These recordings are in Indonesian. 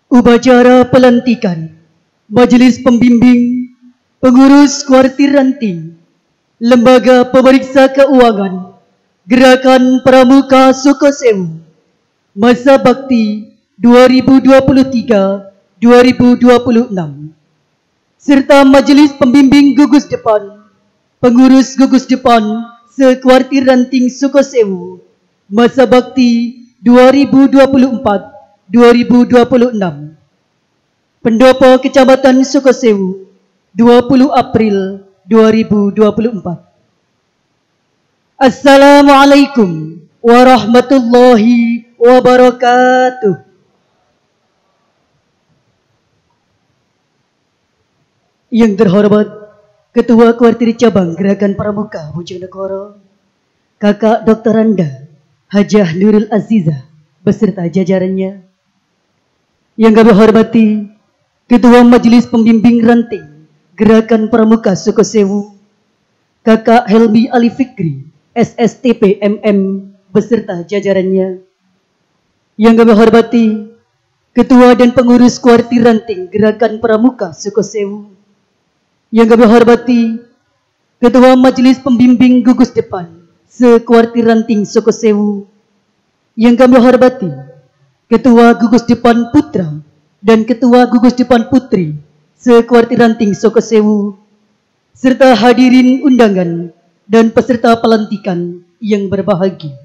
Upacara pelantikan Majelis Pembimbing Pengurus Kuartir Ranting Lembaga Pemeriksa Keuangan Gerakan Pramuka Sukosewu Masa Bakti 2023-2026 serta Majelis Pembimbing Gugus Depan Pengurus Gugus Depan Se-Kuartir Ranting Sukosewu Masa Bakti 2024-2026. Pendopo Kecamatan Sukosewu 20 April 2024. Assalamualaikum warahmatullahi wabarakatuh. Yang terhormat Ketua Kuartir Cabang Gerakan Pramuka Bojonegoro, Kakak Dr. Randa Hajah Nurul Azizah beserta jajarannya. Yang kami hormati Ketua Majelis Pembimbing Ranting Gerakan Pramuka Sukosewu, Kakak Helmi Ali Fikri SSTP MM beserta jajarannya. Yang kami hormati Ketua dan Pengurus Kuartir Ranting Gerakan Pramuka Sukosewu. Yang kami hormati Ketua Majelis Pembimbing Gugus Depan Se-Kuartir Ranting Sukosewu. Yang kami hormati Ketua Gugus Depan Putra dan Ketua Gugus Depan Putri Se-Kuartir Ranting Sukosewu, serta hadirin undangan dan peserta pelantikan yang berbahagia.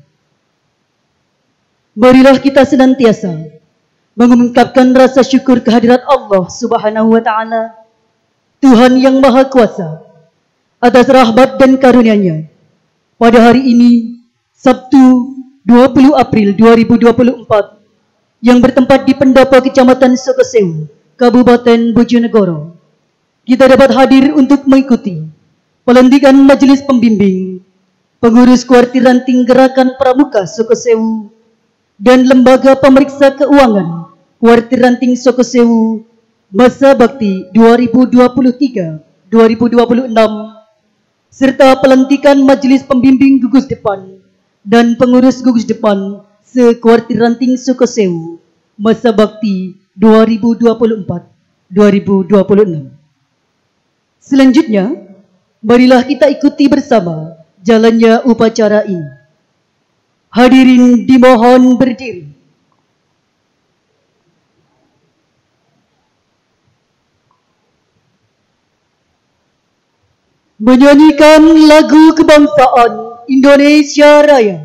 Marilah kita senantiasa mengungkapkan rasa syukur kehadirat Allah Subhanahu wa Ta'ala, Tuhan yang Maha Kuasa, atas rahmat dan karunia-Nya pada hari ini, Sabtu 20 April 2024, yang bertempat di Pendopo Kecamatan Sukosewu, Kabupaten Bojonegoro. Kita dapat hadir untuk mengikuti pelantikan Majelis Pembimbing Pengurus Kuartir Ranting Gerakan Pramuka Sukosewu dan Lembaga Pemeriksa Keuangan Kuartir Ranting Sukosewu Masa Bakti 2023-2026 serta pelantikan Majelis Pembimbing Gugus Depan dan Pengurus Gugus Depan Se-Kuartir Ranting Sukosewu Masa Bakti 2024-2026. Selanjutnya, marilah kita ikuti bersama jalannya upacara ini. Hadirin dimohon berdiri. Menyanyikan lagu kebangsaan Indonesia Raya.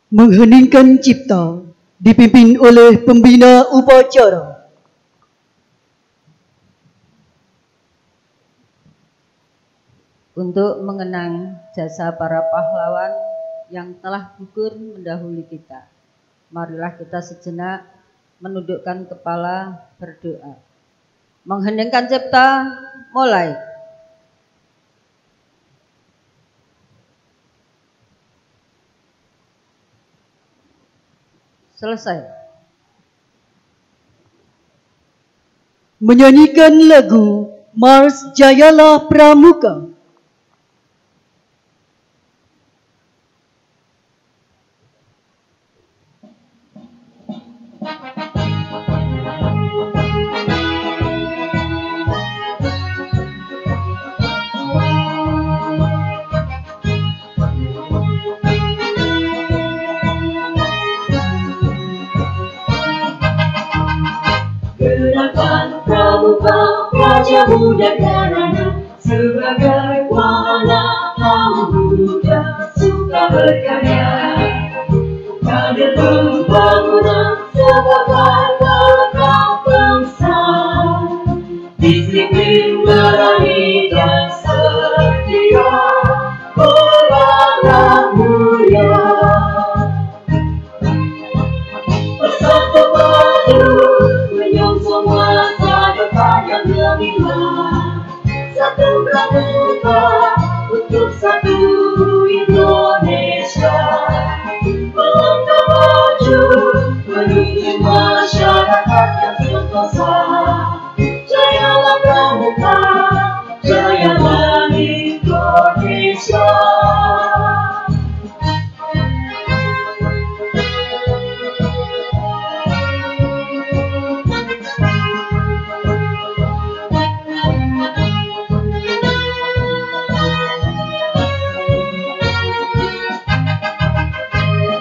mengheningkan cipta dipimpin oleh pembina upacara. Untuk mengenang jasa para pahlawan yang telah gugur mendahului kita, marilah kita sejenak menundukkan kepala berdoa. Mengheningkan cipta, mulai. Selesai. Menyanyikan lagu Mars Jayalah Pramuka. Gerakan Pramuka Praja Muda Karana sebagai wahana kaum muda suka berkarya. Kader pembangunan sebagai pelekat bangsa, disiplin, berani dan setia, berarah mulia. Bersatu padu menyongsong masa depan yang gemilang. Satu pramuka untuk satu Indonesia. Melangkah maju menuju masyarakat yang sentosa. Jayalah pramuka, jayalah Indonesia.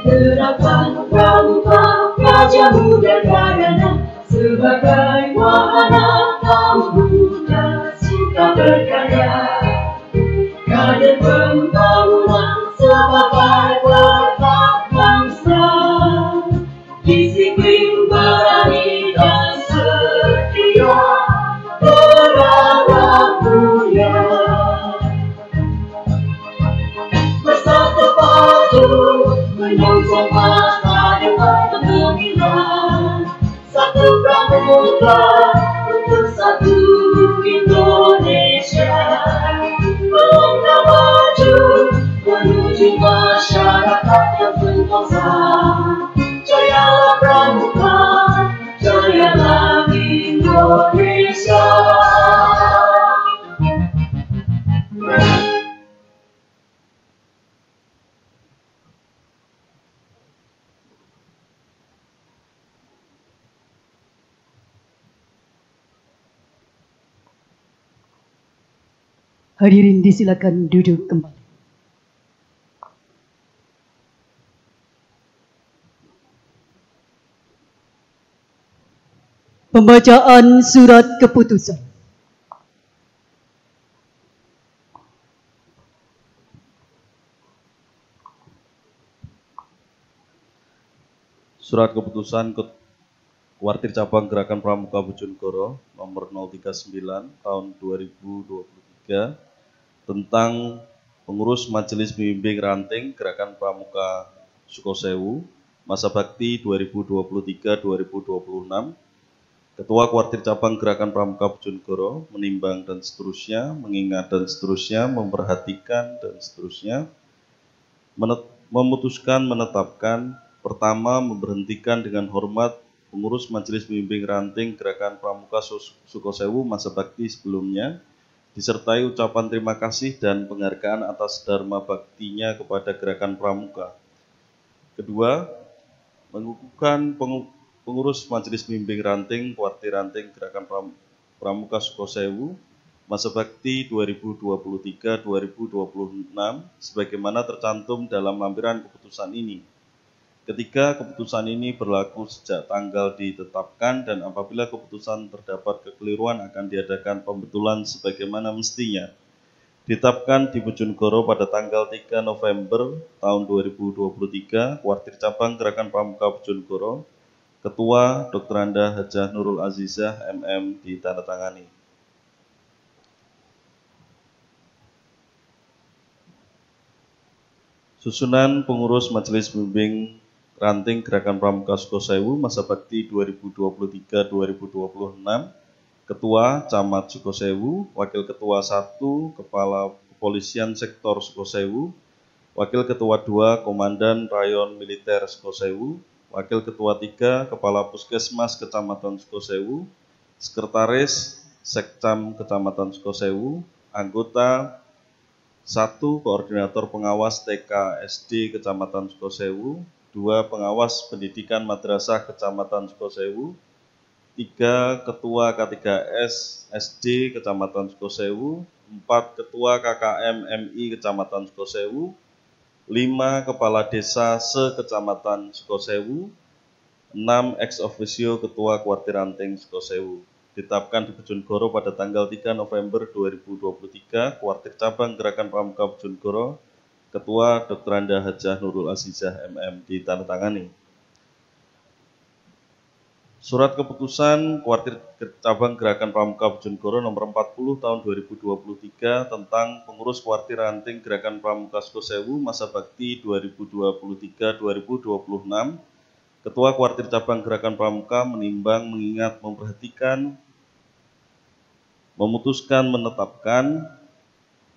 Gerakan Pramuka Praja Muda Karana sebagai wahana kaum muda suka berkarya. Kader pembangunan sebagai pelekat bangsa, disiplin, berani dan setia, berarah mulia. Bersatu padu menyongsong masa depan gemilang. Satu pramuka untuk satu Indonesia. Melangkah maju menuju masyarakat yang sentosa. Jayalah pramuka, jayalah Indonesia. Hadirin disilakan duduk kembali. Pembacaan surat keputusan. Surat keputusan Kuartir Cabang Gerakan Pramuka Bojonegoro nomor 039 tahun 2023 tentang pengurus Majelis Pembimbing Ranting Gerakan Pramuka Sukosewu masa bakti 2023-2026. Ketua Kuartir Cabang Gerakan Pramuka Bojonegoro menimbang dan seterusnya, mengingat dan seterusnya, memperhatikan dan seterusnya, memutuskan menetapkan. Pertama, memberhentikan dengan hormat pengurus Majelis Pembimbing Ranting Gerakan Pramuka Sukosewu masa bakti sebelumnya, disertai ucapan terima kasih dan penghargaan atas dharma baktinya kepada Gerakan Pramuka. Kedua, mengukuhkan pengurus Majelis Pembimbing Ranting Kuartir Ranting Gerakan Pramuka Sukosewu masa bakti 2023-2026 sebagaimana tercantum dalam lampiran keputusan ini. Ketiga, keputusan ini berlaku sejak tanggal ditetapkan dan apabila keputusan terdapat kekeliruan akan diadakan pembetulan sebagaimana mestinya. Ditetapkan di Bojonegoro pada tanggal 3 November tahun 2023, Kuartir Cabang Gerakan Pramuka Bojonegoro, Ketua Dr. Anda Hajah Nurul Azizah MM ditandatangani. Susunan pengurus Majelis Bimbing Ranting Gerakan Pramuka Sukosewu masa bakti 2023-2026, Ketua Camat Sukosewu, Wakil Ketua 1 Kepala Kepolisian Sektor Sukosewu, Wakil Ketua 2 Komandan Rayon Militer Sukosewu, Wakil Ketua 3 Kepala Puskesmas Kecamatan Sukosewu, Sekretaris Sekcam Kecamatan Sukosewu, anggota 1 Koordinator Pengawas TK SD Kecamatan Sukosewu, 2 Pengawas Pendidikan Madrasah Kecamatan Sukosewu, 3 Ketua K3S SD Kecamatan Sukosewu, 4 Ketua KKM MI Kecamatan Sukosewu, 5 Kepala Desa se-Kecamatan Sukosewu, 6 ex officio Ketua Kuartir Ranting Sukosewu. Ditetapkan di Bojonegoro pada tanggal 3 November 2023, Kuartir Cabang Gerakan Pramuka Bojonegoro, Ketua Dr. Anda Hajah Nurul Azizah MM ditandatangani. Surat Keputusan Kuartir Cabang Gerakan Pramuka Bojonegoro nomor 40 tahun 2023 tentang pengurus Kuartir Ranting Gerakan Pramuka Sukosewu masa bakti 2023-2026. Ketua Kuartir Cabang Gerakan Pramuka menimbang, mengingat, memperhatikan, memutuskan, menetapkan.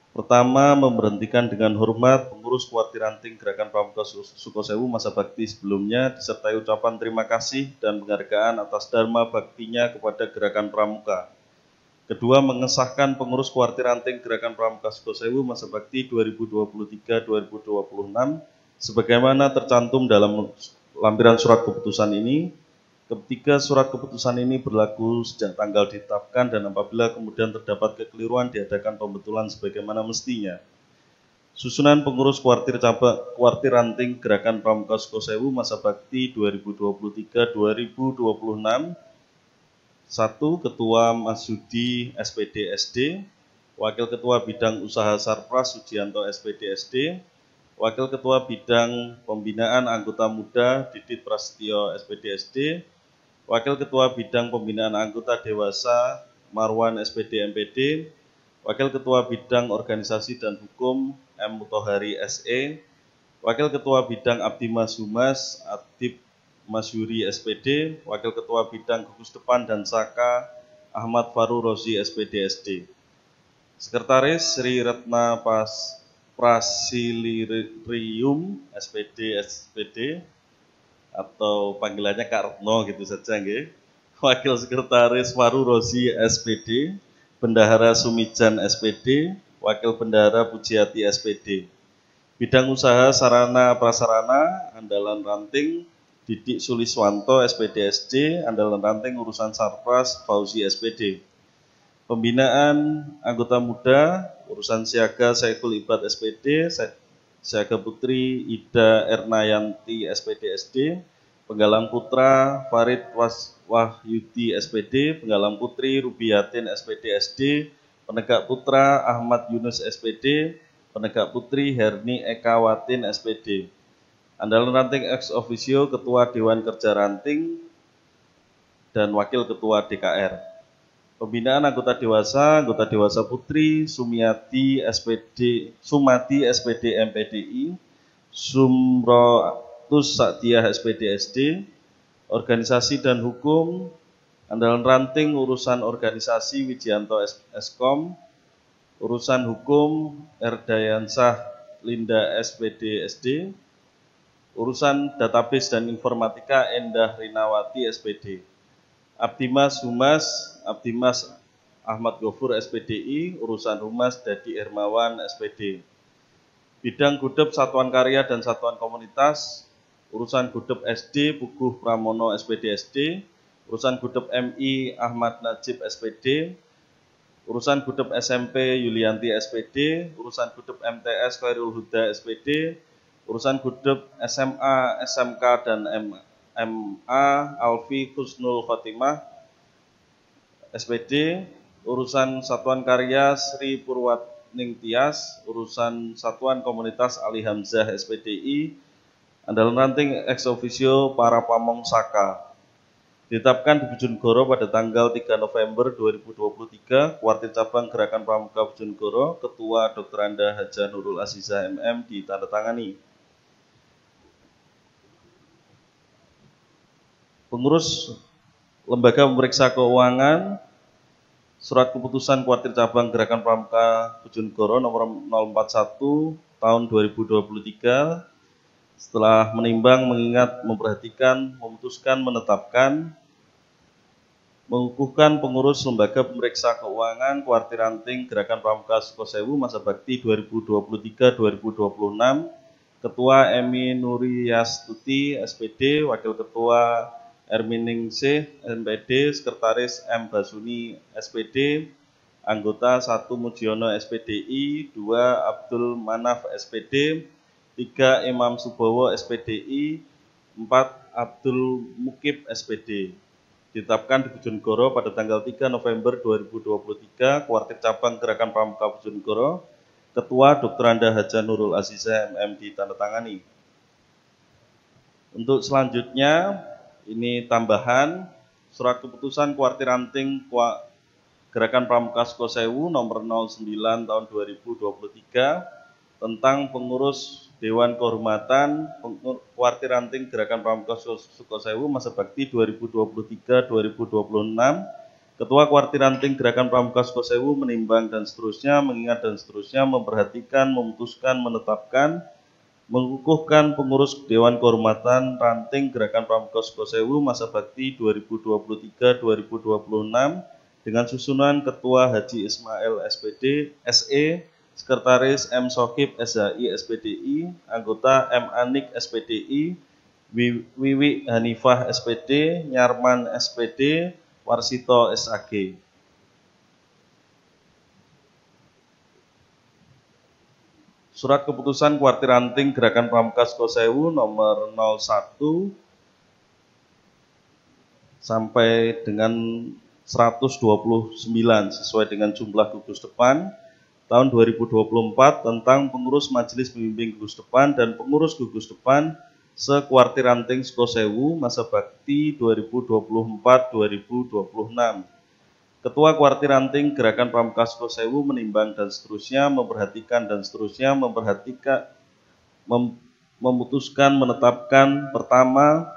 Pertama, memberhentikan dengan hormat pengurus Kuartir Ranting Gerakan Pramuka Sukosewu masa bakti sebelumnya disertai ucapan terima kasih dan penghargaan atas dharma baktinya kepada Gerakan Pramuka. Kedua, mengesahkan pengurus Kuartir Ranting Gerakan Pramuka Sukosewu masa bakti 2023-2026 sebagaimana tercantum dalam lampiran surat keputusan ini. Ketiga, surat keputusan ini berlaku sejak tanggal ditetapkan dan apabila kemudian terdapat kekeliruan diadakan pembetulan sebagaimana mestinya. Susunan pengurus Kuartir Ranting Gerakan Pramuka Sukosewu masa bakti 2023-2026. 1. Ketua Masudi SPD SD, Wakil Ketua Bidang Usaha Sarpras Sujianto SPD SD, Wakil Ketua Bidang Pembinaan Anggota Muda Didit Prasetyo SPD SD, Wakil Ketua Bidang Pembinaan Anggota Dewasa Marwan SPD MPD, Wakil Ketua Bidang Organisasi dan Hukum M. Mutahari SE, Wakil Ketua Bidang Abdimas Humas Adib Masyuri SPD, Wakil Ketua Bidang Gugus Depan dan Saka Ahmad Faru Rozi SPD SD. Sekretaris Sri Retna Prasilirium SPD atau panggilannya Kak Retno gitu saja nggih. Wakil Sekretaris Faru Rozi SPD, Bendahara Sumijan SPD, Wakil Bendahara Pujiati SPD. Bidang Usaha Sarana Prasarana Andalan Ranting Didik Suliswanto SPD SD, Andalan Ranting Urusan Sarpras Fauzi SPD. Pembinaan Anggota Muda Urusan Siaga Saiful Ibad SPD, Siaga Putri Ida Ernayanti SPD SD, Penggalang Putra Farid Wahyudi SPD, Penggalang Putri Rubiatin SPD SD, Penegak Putra Ahmad Yunus SPD, Penegak Putri Herni Ekawatin SPD. Andalan Ranting ex officio Ketua Dewan Kerja Ranting dan Wakil Ketua DKR. Pembinaan Anggota Dewasa Putri Sumati SPD MPDI, Sumrotus Saktiah SPD SD, Organisasi dan Hukum Andalan Ranting Urusan Organisasi Wijianto Eskom, Urusan Hukum Erdayansah Linda SPD SD, Urusan Database dan Informatika Endah Rinawati SPD. Abdimas Humas Abdimas Ahmad Gofur SPDI, Urusan Humas Dadi Hermawan SPD. Bidang Gudep Satuan Karya dan Satuan Komunitas, Urusan Gudep SD Puguh Pramono SPD SD, Urusan Gudep MI Ahmad Najib SPD, Urusan Gudep SMP Yulianti SPD, Urusan Gudep MTS Khairul Huda SPD, Urusan Gudep SMA, SMK dan MA Alfi Kusnul Khotimah SPD, Urusan Satuan Karya Sri Ningtyas, urusan Satuan Komunitas Ali Hamzah SPDI, andalan ranting ex officio para pamong saka. Ditetapkan di Bojonegoro pada tanggal 3 November 2023, Kuartir Cabang Gerakan Pramuka Bojonegoro, Ketua Dr. Anda Hajah Nurul Azizah MM ditandatangani. Pengurus Lembaga Pemeriksa Keuangan, Surat Keputusan Kuartir Cabang Gerakan Pramuka Bojonegoro nomor 041 tahun 2023, setelah menimbang, mengingat, memperhatikan, memutuskan, menetapkan, mengukuhkan pengurus Lembaga Pemeriksa Keuangan Kuartir Ranting Gerakan Pramuka Sukosewu masa bakti 2023-2026, Ketua Emi Nuriyastuti SPD, Wakil Ketua Erminingsih MPD, Sekretaris M. Basuni SPD, Anggota 1 Mujiono SPDI, 2 Abdul Manaf SPD, 3 Imam Subowo SPDI, 4 Abdul Mukib SPD. Ditetapkan di Bojonegoro pada tanggal 3 November 2023, Kuartir Cabang Gerakan Pramuka Bojonegoro, Ketua Dr. Anda Hajah Nurul Azizah MM ditandatangani. Untuk selanjutnya, ini tambahan Surat Keputusan Kuartir Ranting Gerakan Pramuka Sukosewu nomor 09 tahun 2023 tentang pengurus Dewan Kehormatan Kuartir Ranting Gerakan Pramuka Sukosewu masa bakti 2023-2026. Ketua Kuartir Ranting Gerakan Pramuka Sukosewu menimbang dan seterusnya, mengingat dan seterusnya, memperhatikan, memutuskan, menetapkan, mengukuhkan pengurus Dewan Kehormatan Ranting Gerakan Pramuka Sukosewu masa bakti 2023-2026 dengan susunan Ketua Haji Ismail SPD, SE, Sekretaris M. Sokib SHI SPDI, Anggota M. Anik SPDI, Wiwi Hanifah SPD, Nyarman SPD, Warsito SAG. Surat Keputusan Kuartir Ranting Gerakan Pramuka Sukosewu nomor 01 sampai dengan 129 sesuai dengan jumlah gugus depan tahun 2024 tentang pengurus Majelis Pembimbing Gugus Depan dan pengurus gugus depan se-Kuartir Ranting Sukosewu masa bakti 2024-2026. Ketua Kuartir Ranting Gerakan Pramuka Sukosewu menimbang dan seterusnya, memperhatikan dan seterusnya, memutuskan, menetapkan. Pertama,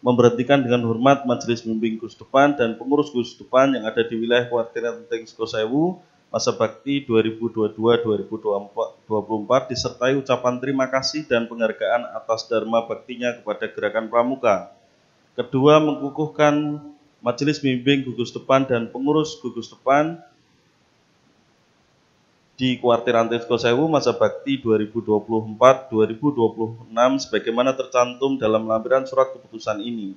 memberhentikan dengan hormat Majelis Pembimbing Gugus Depan dan pengurus Gugus Depan yang ada di wilayah Kuartir Ranting Sukosewu masa bakti 2022-2024 disertai ucapan terima kasih dan penghargaan atas dharma baktinya kepada Gerakan Pramuka. Kedua, mengukuhkan Majelis Pembimbing Gugus Depan dan pengurus gugus depan di Kuartir Ranting Sukosewu masa bakti 2024-2026 sebagaimana tercantum dalam lampiran surat keputusan ini.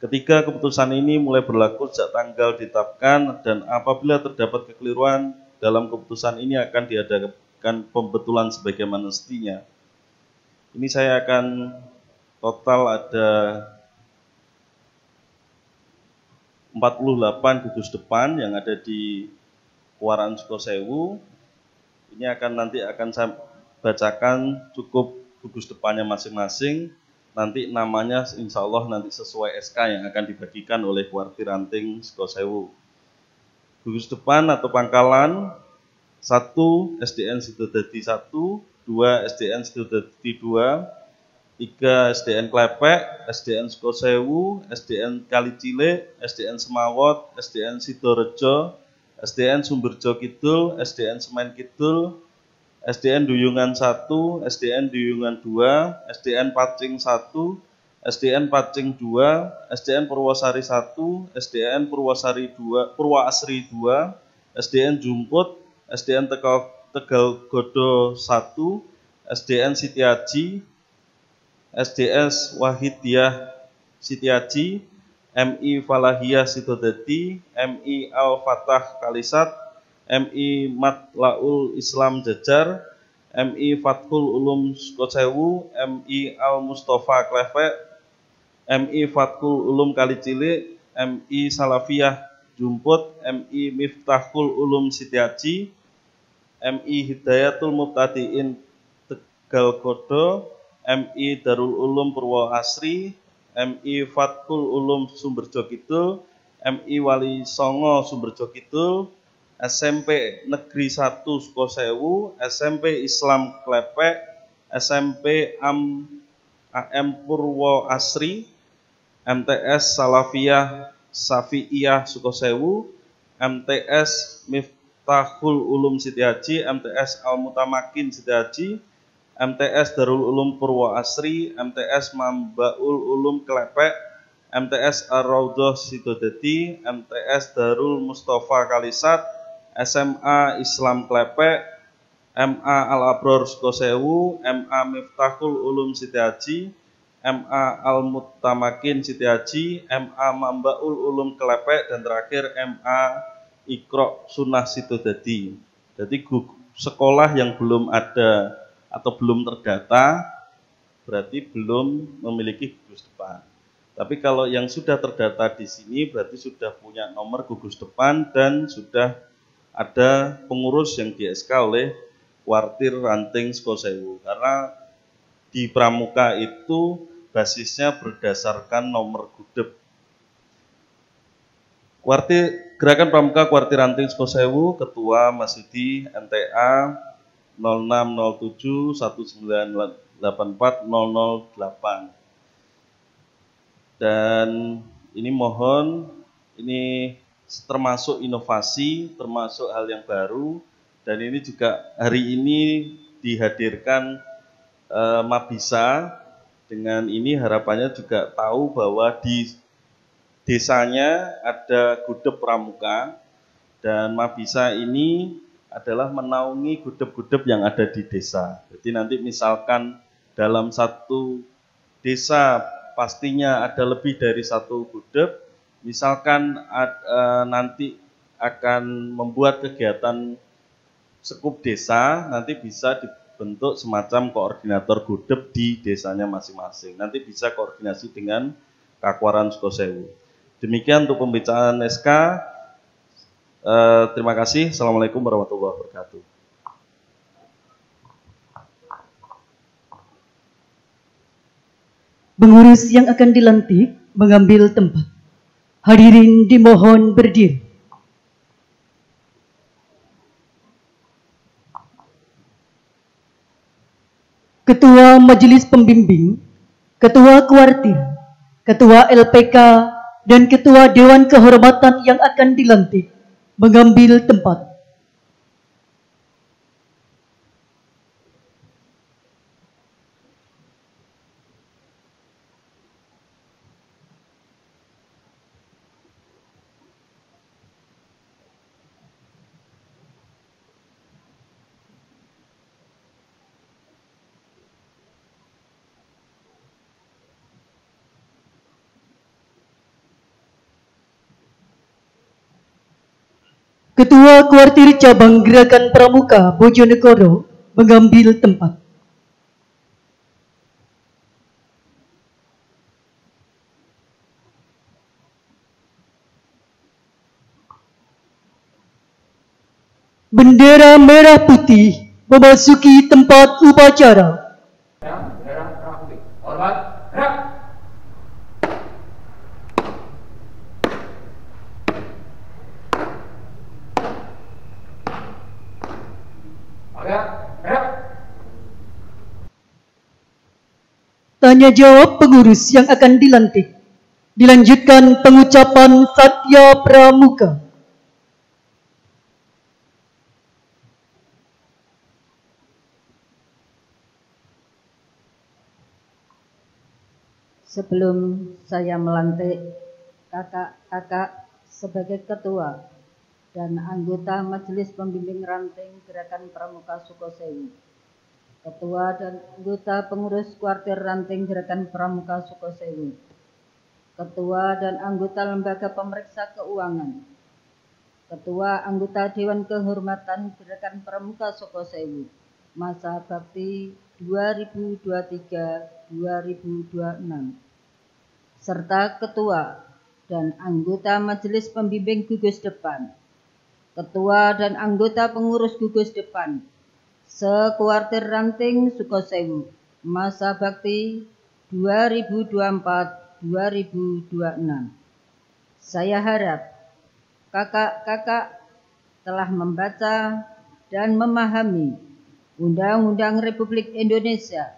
Ketiga, keputusan ini mulai berlaku sejak tanggal ditetapkan dan apabila terdapat kekeliruan dalam keputusan ini akan diadakan pembetulan sebagaimana mestinya. Ini saya akan total ada 48 gugus depan yang ada di Kuaran Sukosewu. Ini nanti akan saya bacakan cukup gugus depannya masing-masing. Nanti namanya insya Allah nanti sesuai SK yang akan dibagikan oleh Kuartir Ranting Sukosewu. Gugus depan atau pangkalan 1 SDN Sidodadi 1, 2 SDN Sidodadi 2, 3 SDN Klepek, SDN Sukosewu, SDN Kalicile, SDN Semawot, SDN Sidorejo, SDN Sumberjo Kidul, SDN Semen Kidul, SDN Duyungan 1, SDN Duyungan 2, SDN Pacing 1, SDN Pacing 2, SDN Purwosari 1, SDN Purwosari 2, Purwaasri 2, SDN Jumput, SDN Tegal Godo 1, SDN Sitiaji, SDS Wahidiyah Sitiaji, MI Falahiyah Sidodadi, MI Al-Fatah Kalisat, MI Matlaul Islam Jajar, MI Fathul Ulum Sukosewu, MI Al-Mustafa Klefek, MI Fathul Ulum Kalicili, MI Salafiyah Jumput, MI Miftahul Ulum Sitiaji, MI Hidayatul Mubtadiin Tegal Godo, MI Darul Ulum Purwo Asri, MI Fathul Ulum Sumberjo Kidul, MI Wali Songo Sumberjo Kidul, SMP Negeri 1 Sukosewu, SMP Islam Klepek, SMP AM Purwo Asri, MTS Salafiyah Safi'iyah Sukosewu, MTS Miftahul Ulum Siti Haji, MTS Al-Mutamakin Siti Haji, MTS Darul Ulum Purwo Asri, MTS Mambaul Ulum Klepek, MTS Ar-Raudhah Sidodadi, MTS Darul Mustafa Kalisat, SMA Islam Klepek, MA Al-Abror Sukosewu, MA Miftahul Ulum Siti Haji, MA Al-Mutamakin Siti Haji, MA Mambaul Ulum Klepek, dan terakhir MA Iqra Sunnah Sidodadi. Jadi sekolah yang belum ada atau belum terdata berarti belum memiliki gugus depan. Tapi kalau yang sudah terdata di sini berarti sudah punya nomor gugus depan dan sudah ada pengurus yang di SK oleh Kuartir Ranting Sukosewu. Karena di Pramuka itu basisnya berdasarkan nomor gudep. Gerakan Pramuka Kuartir Ranting Sukosewu, Ketua Masudi NTA 0607 1984 008. Dan ini mohon, ini termasuk inovasi, termasuk hal yang baru, dan ini juga hari ini dihadirkan Mabisa. Dengan ini harapannya juga tahu bahwa di desanya ada gudep pramuka, dan Mabisa ini adalah menaungi gudep-gudep yang ada di desa. Jadi nanti misalkan dalam satu desa pastinya ada lebih dari satu gudep, misalkan nanti akan membuat kegiatan sekup desa, nanti bisa dibentuk semacam koordinator gudep di desanya masing-masing. Nanti bisa koordinasi dengan Kakwaran Sukosewu. Demikian untuk pembicaraan SK. Terima kasih. Assalamualaikum warahmatullahi wabarakatuh. Pengurus yang akan dilantik mengambil tempat. Hadirin dimohon berdiri. Ketua Majelis Pembimbing, Ketua Kuartir, Ketua LPK, dan Ketua Dewan Kehormatan yang akan dilantik mengambil tempat. Ketua Kuartir Cabang Gerakan Pramuka Bojonegoro mengambil tempat. Bendera merah putih memasuki tempat upacara. Bendera merah putih. Hormat, gerak. Tanya jawab pengurus yang akan dilantik. Dilanjutkan pengucapan Satya Pramuka. Sebelum saya melantik kakak-kakak sebagai ketua dan anggota Majelis Pembimbing Ranting Gerakan Pramuka Sukosewu, Ketua dan anggota pengurus Kuartir Ranting Gerakan Pramuka Sukosewu, Ketua dan anggota Lembaga Pemeriksa Keuangan, Ketua anggota Dewan Kehormatan Gerakan Pramuka Sukosewu, masa bakti 2023-2026, serta Ketua dan anggota Majelis Pembimbing Gugus Depan Ketua dan anggota pengurus gugus depan Sekuartir Ranting Sukosewu, masa bakti 2024-2026. Saya harap kakak-kakak telah membaca dan memahami Undang-Undang Republik Indonesia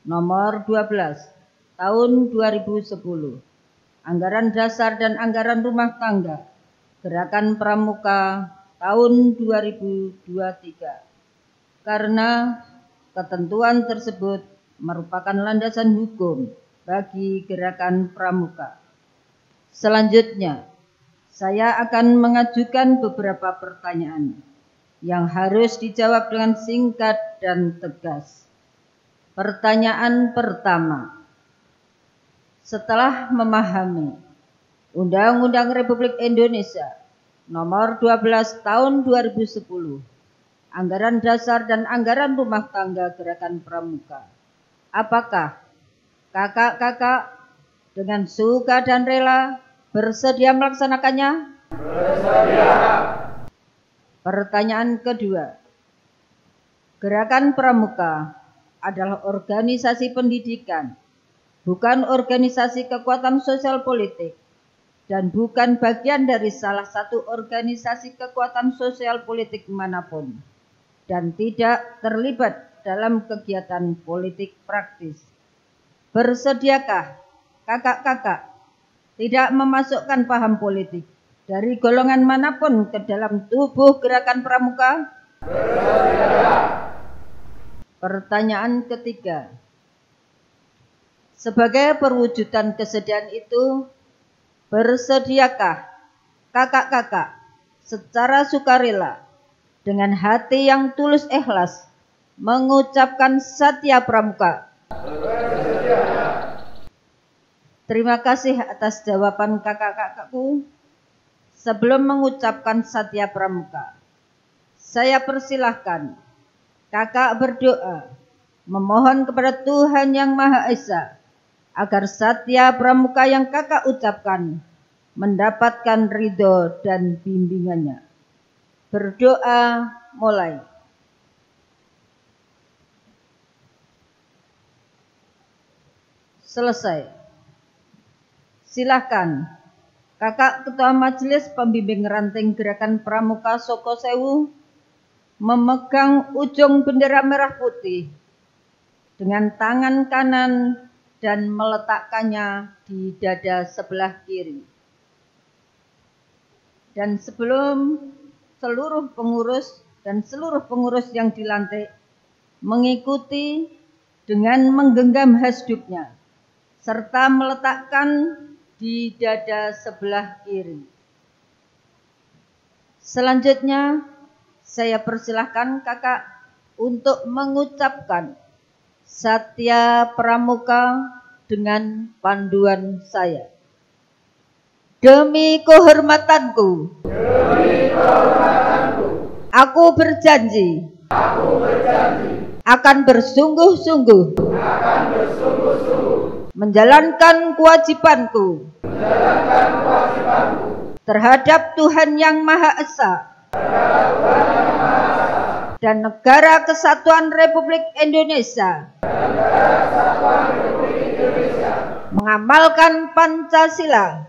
Nomor 12 Tahun 2010, Anggaran Dasar dan Anggaran Rumah Tangga Gerakan Pramuka tahun 2023. Karena ketentuan tersebut merupakan landasan hukum bagi Gerakan Pramuka. Selanjutnya, saya akan mengajukan beberapa pertanyaan yang harus dijawab dengan singkat dan tegas. Pertanyaan pertama, setelah memahami Undang-Undang Republik Indonesia Nomor 12 Tahun 2010, Anggaran Dasar dan Anggaran Rumah Tangga Gerakan Pramuka, apakah kakak-kakak dengan suka dan rela bersedia melaksanakannya? Bersedia. Pertanyaan kedua, Gerakan Pramuka adalah organisasi pendidikan, bukan organisasi kekuatan sosial politik, dan bukan bagian dari salah satu organisasi kekuatan sosial politik manapun, dan tidak terlibat dalam kegiatan politik praktis. Bersediakah kakak-kakak tidak memasukkan paham politik dari golongan manapun ke dalam tubuh Gerakan Pramuka? Pertanyaan ketiga, sebagai perwujudan kesediaan itu, bersediakah kakak-kakak secara sukarela dengan hati yang tulus ikhlas mengucapkan Satya Pramuka? Terima kasih atas jawaban kakak-kakakku. Sebelum mengucapkan Satya Pramuka, saya persilahkan kakak berdoa memohon kepada Tuhan Yang Maha Esa agar Satya Pramuka yang kakak ucapkan mendapatkan ridho dan bimbingannya. Berdoa mulai. Selesai. Silakan Kakak Ketua Majelis Pembimbing Ranting Gerakan Pramuka Sukosewu memegang ujung bendera merah putih dengan tangan kanan dan meletakkannya di dada sebelah kiri. Dan sebelum seluruh pengurus yang dilantik mengikuti dengan menggenggam hasduknya serta meletakkan di dada sebelah kiri. Selanjutnya, saya persilahkan kakak untuk mengucapkan Satya Pramuka dengan panduan saya. Demi kehormatanku, aku berjanji akan bersungguh-sungguh menjalankan kewajibanku terhadap Tuhan Yang Maha Esa dan Negara Kesatuan Republik Indonesia, mengamalkan Pancasila,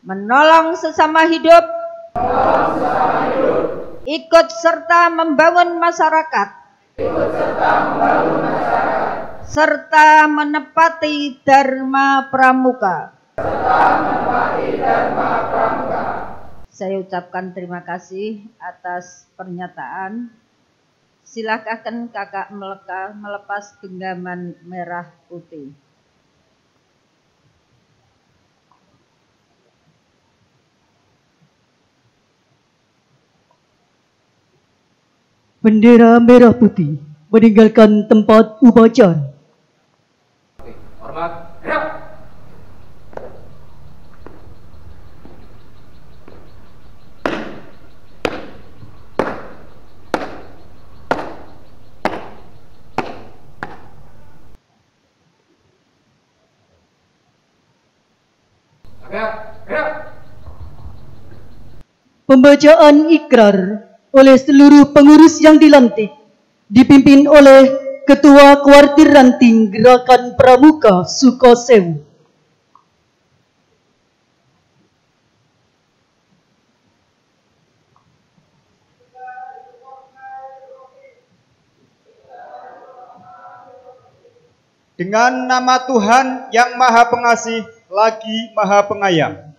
menolong sesama hidup, ikut serta membangun masyarakat, serta menepati Dharma Pramuka. Saya ucapkan terima kasih atas pernyataan. Silakan kakak melepas genggaman merah putih. Bendera merah putih meninggalkan tempat upacara. Hormat, gerak. Gerak, gerak. Pembacaan ikrar oleh seluruh pengurus yang dilantik dipimpin oleh Ketua Kuartir Ranting Gerakan Pramuka Sukosewu. Dengan nama Tuhan yang Maha Pengasih lagi Maha Penyayang.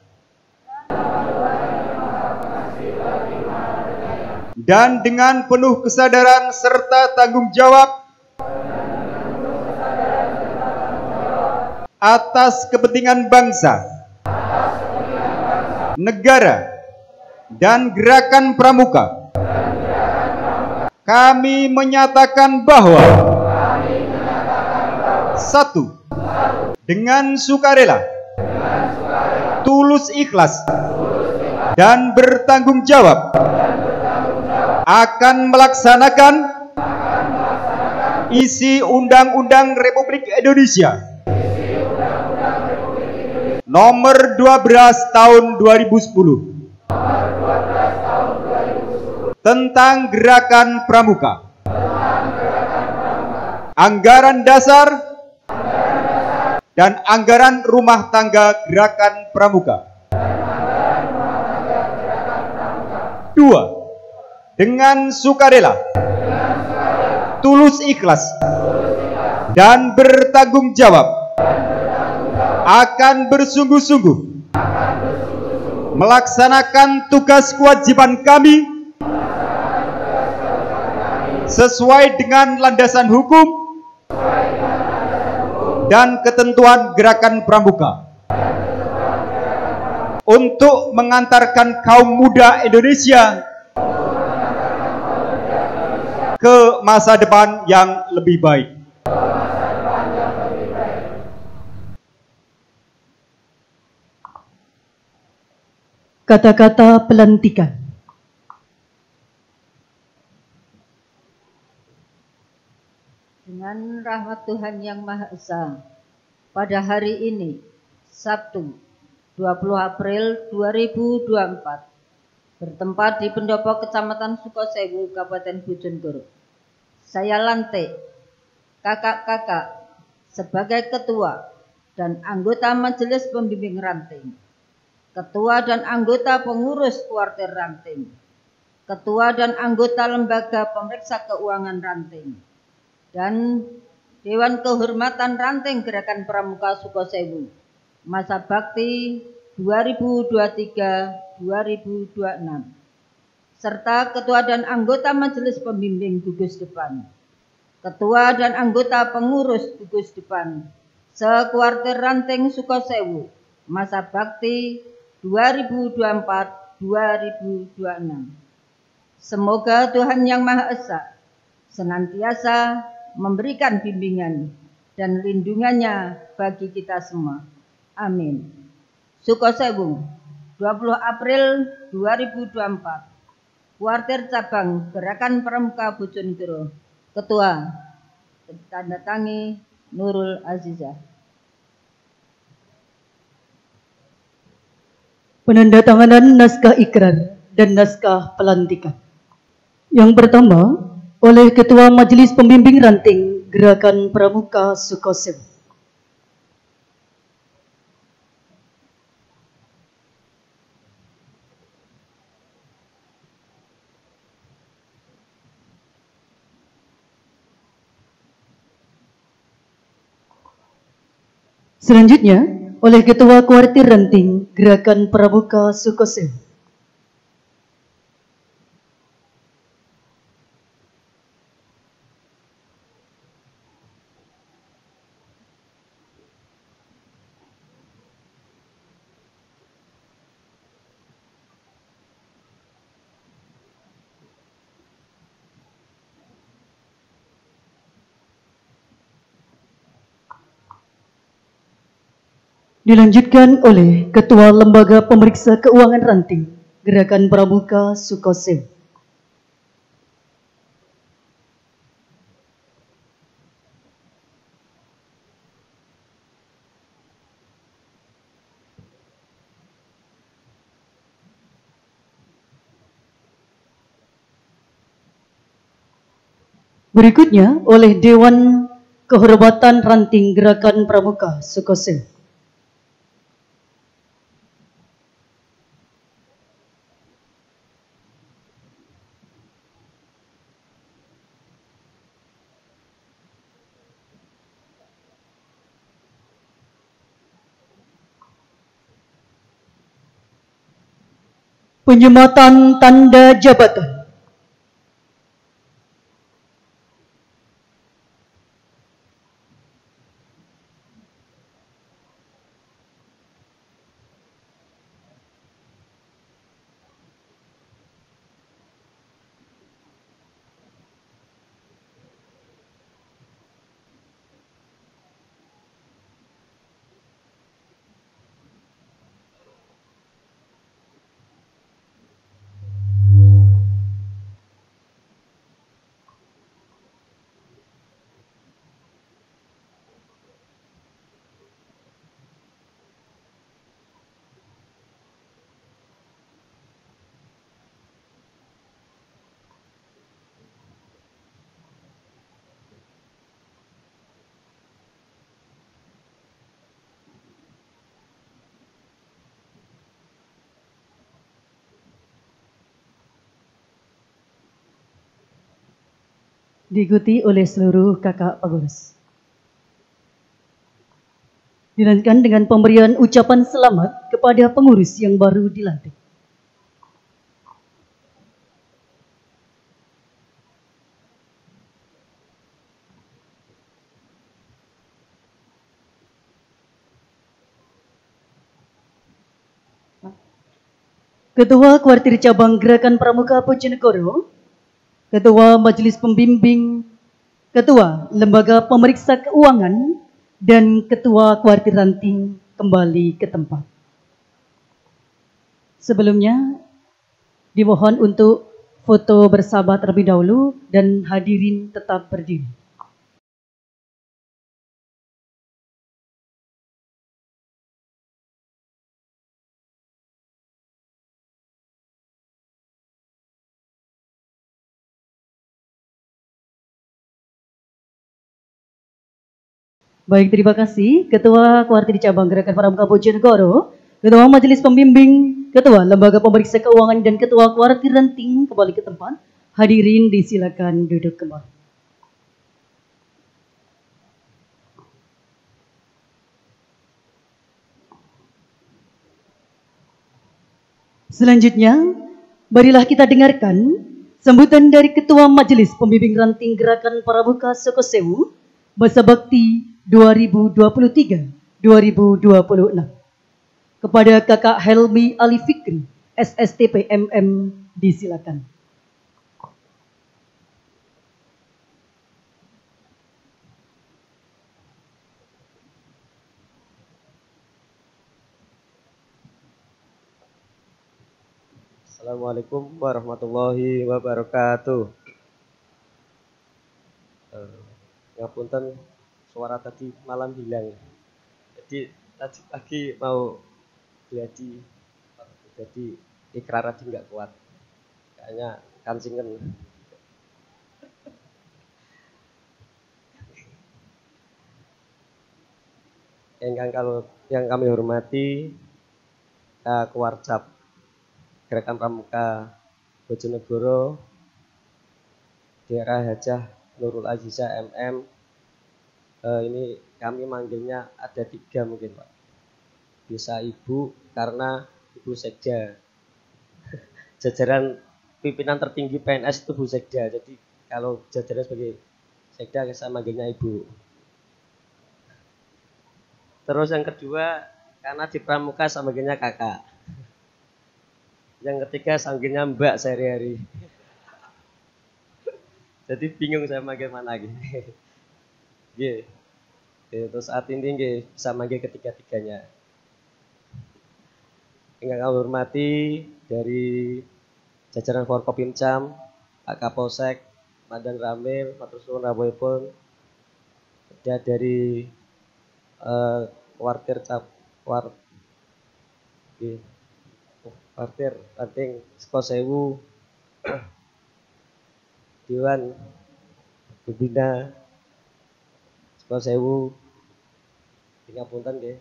Dan dengan penuh kesadaran serta tanggung jawab atas kepentingan bangsa, negara, dan gerakan pramuka, kami menyatakan bahwa 1. Dengan sukarela, tulus ikhlas, dan bertanggung jawab akan melaksanakan isi Undang-Undang Republik Indonesia Nomor 12 Tahun 2010 tentang Gerakan Pramuka. Anggaran dasar dan anggaran rumah tangga Gerakan Pramuka. 2. Dengan sukarela, tulus ikhlas, dan bertanggung jawab akan bersungguh-sungguh melaksanakan tugas kewajiban kami sesuai dengan landasan hukum dan ketentuan Gerakan Pramuka untuk mengantarkan kaum muda Indonesia ke masa depan yang lebih baik. Kata-kata pelantikan. Dengan rahmat Tuhan Yang Maha Esa, pada hari ini, Sabtu, 20 April 2024, bertempat di Pendopo Kecamatan Sukosewu, Kabupaten Bojonegoro, saya lantik kakak-kakak sebagai ketua dan anggota Majelis Pembimbing Ranting, ketua dan anggota pengurus kuartir Ranting, ketua dan anggota Lembaga Pemeriksa Keuangan Ranting, dan Dewan Kehormatan Ranting Gerakan Pramuka Sukosewu, masa bakti 2023-2026, serta ketua dan anggota Majelis Pembimbing Gugus Depan, ketua dan anggota pengurus Gugus Depan sekuartir Ranting Sukosewu, masa bakti 2024-2026. Semoga Tuhan Yang Maha Esa senantiasa memberikan bimbingan dan lindungannya bagi kita semua. Amin. Sukosewu, 20 April 2024, Kuartir Cabang Gerakan Pramuka Bojonegoro, Ketua, tanda tangi Nurul Azizah. Penandatanganan naskah ikrar dan naskah pelantikan. Yang pertama, oleh Ketua Majelis Pembimbing Ranting Gerakan Pramuka Sukosewu. Selanjutnya, oleh Ketua Kuartir Ranting Gerakan Pramuka Sukosewu. Dilanjutkan oleh Ketua Lembaga Pemeriksa Keuangan Ranting Gerakan Pramuka Sukosewu. Berikutnya oleh Dewan Kehormatan Ranting Gerakan Pramuka Sukosewu. Penyematan tanda jabatan. Diikuti oleh seluruh kakak pengurus. Dilanjutkan dengan pemberian ucapan selamat kepada pengurus yang baru dilantik. Ketua Kuartir Cabang Gerakan Pramuka Bojonegoro, Ketua Majelis Pembimbing, Ketua Lembaga Pemeriksa Keuangan, dan Ketua Kuartir Ranting kembali ke tempat. Sebelumnya, dimohon untuk foto bersama terlebih dahulu dan hadirin tetap berdiri. Baik, terima kasih Ketua Kuartir Cabang Gerakan Pramuka Bojonegoro, Ketua Majelis Pembimbing, Ketua Lembaga Pemeriksa Keuangan, dan Ketua Kuartir Ranting kembali ke tempat. Hadirin disilakan duduk kembali. Selanjutnya, marilah kita dengarkan sambutan dari Ketua Majelis Pembimbing Ranting Gerakan Pramuka Sukosewu Masa Bakti 2023-2026 kepada Kakak Helmi Ali Fikri, SSTP MM, disilakan. Assalamualaikum warahmatullahi wabarakatuh. Ngapunten, suara tadi malam hilang. Jadi tadi pagi mau gladi, jadi ikrar aja nggak kuat. Kayaknya kancingen. Yang kami hormati Kuarcap Gerakan Pramuka Bojonegoro, daerah Hajah Nurul Azizah MM. Ini kami manggilnya ada 3 mungkin Pak. Bisa Ibu karena Ibu Sekda. Jajaran pimpinan tertinggi PNS itu Bu Sekda. Jadi kalau jajaran sebagai Sekda saya manggilnya Ibu. Terus yang kedua karena di Pramuka saya manggilnya Kakak. Yang ketiga saya manggilnya Mbak sehari-hari. Jadi bingung saya manggil mana gitu. Nggih. Terus saat ini nggih bisa manggil ketiga-tiganya. Yang kami hormati dari jajaran Forkopimcam, Pak Kapolsek, Madang Ramil, matur suwun rawuhipun. Ada dari Kuartir Ranting Sukosewu, Dewan pembina Sukosewu, ngapunten nggih.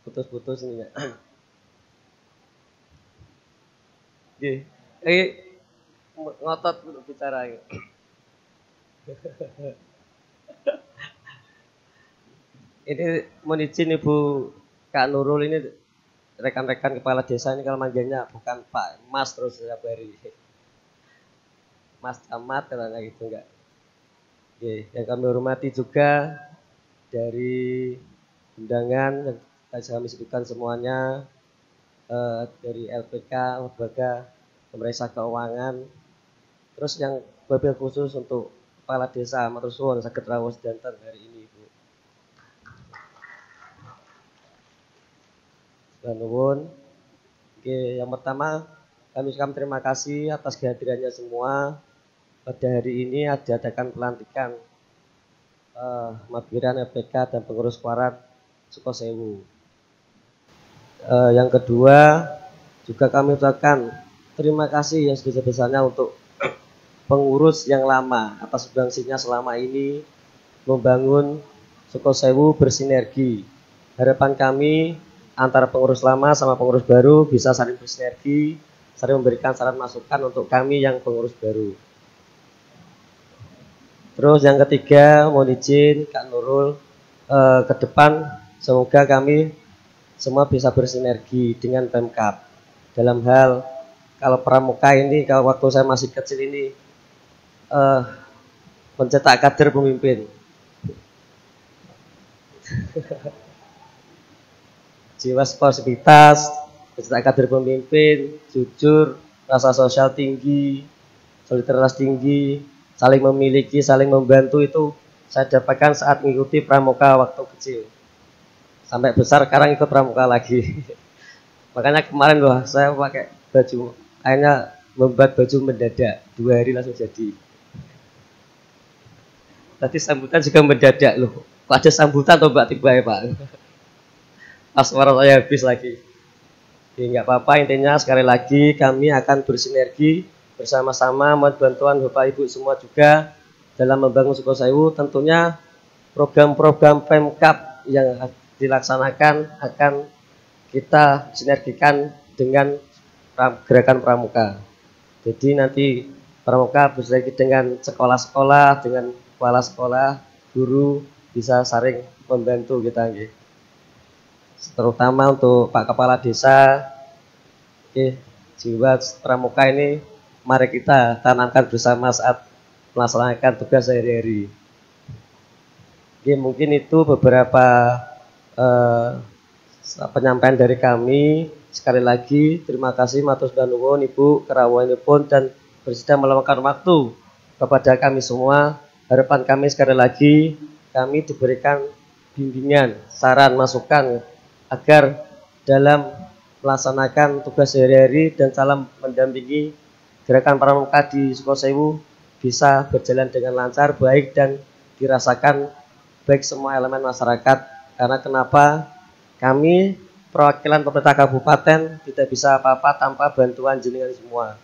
Putus-putus ini ya. Nggih. Ngotot untuk bicara. Ini mohon izin Ibu Kak Nurul, ini rekan-rekan kepala desa ini kalau manggilnya bukan Pak, Mas terus setiap hari. Mas Camat karena gitu enggak. Oke, yang kami hormati juga dari undangan yang kami sebutkan semuanya, dari LPK, Lembaga Pemeriksa Keuangan, terus yang wabil khusus untuk kepala desa matur suwun saged rawuh sedanten hari ini Ibu. Nuwun. Oke, yang pertama kami ucapkan terima kasih atas kehadirannya semua. Pada hari ini diadakan pelantikan Mabiran LPK dan pengurus Kuarat Sukosewu. Yang kedua juga kami ucapkan terima kasih yang sebesar-besarnya untuk pengurus yang lama atas sumbangsihnya selama ini membangun Sukosewu bersinergi. Harapan kami antara pengurus lama sama pengurus baru bisa saling bersinergi, saling memberikan saran masukan untuk kami yang pengurus baru. Terus yang ketiga, mohon izin Kak Nurul, ke depan semoga kami semua bisa bersinergi dengan Pemkab dalam hal kalau pramuka ini, kalau waktu saya masih kecil ini mencetak kader pemimpin. Jiwa sportivitas, mencetak kader pemimpin, jujur, rasa sosial tinggi, solidaritas tinggi, saling memiliki, saling membantu itu saya dapatkan saat mengikuti pramuka waktu kecil. Sampai besar sekarang ikut pramuka lagi. Makanya kemarin loh saya pakai baju, akhirnya membuat baju mendadak, 2 hari langsung jadi. Tadi sambutan juga mendadak loh. Kok ada sambutan atau tiba-tiba ya Pak? Pas suara saya habis lagi. Ya nggak apa-apa, intinya sekali lagi kami akan bersinergi bersama-sama, mohon bantuan Bapak Ibu semua juga dalam membangun Sukosewu. Tentunya program-program Pemkab yang dilaksanakan akan kita sinergikan dengan gerakan pramuka. Jadi nanti pramuka bersinergi dengan sekolah-sekolah, dengan kepala sekolah, guru bisa saling membantu kita. Terutama untuk Pak Kepala Desa, jiwa pramuka ini mari kita tanamkan bersama saat melaksanakan tugas sehari-hari. Mungkin itu beberapa penyampaian dari kami. Sekali lagi terima kasih matur nuwun Ibu kerawuhanipun dan bersedia meluangkan waktu kepada kami semua. Harapan kami sekali lagi kami diberikan bimbingan, saran, masukan agar dalam melaksanakan tugas sehari-hari dan salam mendampingi gerakan pramuka di Sukosewu bisa berjalan dengan lancar, baik dan dirasakan baik semua elemen masyarakat. Karena kenapa? Kami perwakilan pemerintah kabupaten tidak bisa apa-apa tanpa bantuan jenengan semua.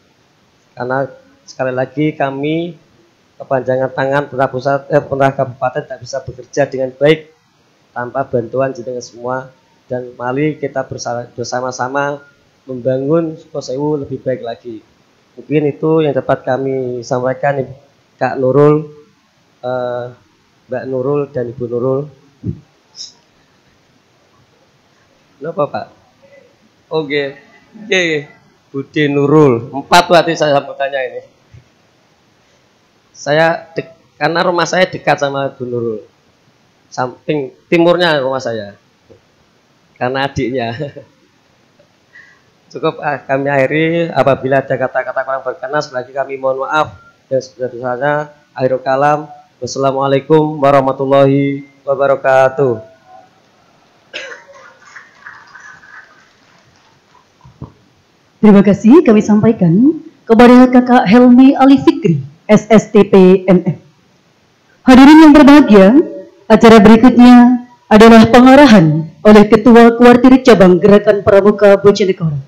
Karena sekali lagi kami kepanjangan tangan pemerintah kabupaten tidak bisa bekerja dengan baik tanpa bantuan jenengan semua. Dan mari kita bersama-sama membangun Sukosewu lebih baik lagi. Mungkin itu yang dapat kami sampaikan Kak Nurul, Mbak Nurul dan Ibu Nurul. Kenapa Pak? Oke, Budi Nurul. 4 berarti saya sambutannya ini. Karena rumah saya dekat sama Ibu Nurul. Samping timurnya rumah saya. Karena adiknya. Cukup kami akhiri. Apabila ada kata-kata kurang berkenan, sekali lagi kami mohon maaf. Dan sebesar-besarnya akhirul kalam. Wassalamualaikum warahmatullahi wabarakatuh. Terima kasih kami sampaikan kepada Kakak Helmi Ali Fikri, SSTP NF. Hadirin yang berbahagia, acara berikutnya adalah pengarahan oleh Ketua Kuartir Cabang Gerakan Pramuka Bojonegoro.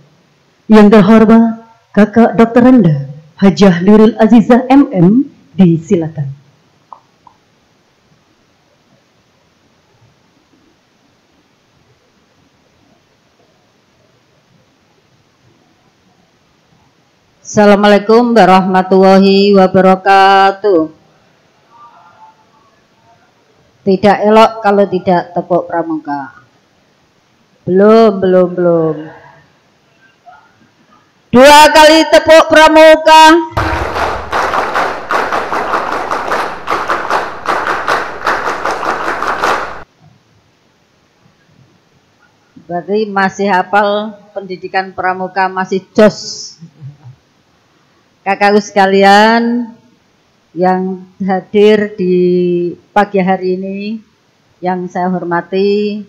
Yang terhormat Kakak Dr. Randa Hajah Nurul Azizah MM, disilakan. Assalamualaikum warahmatullahi wabarakatuh. Tidak elok kalau tidak tepuk pramuka. Belum. 2 kali tepuk pramuka. Berarti masih hafal pendidikan pramuka, masih jos. Kakakku sekalian yang hadir di pagi hari ini, yang saya hormati,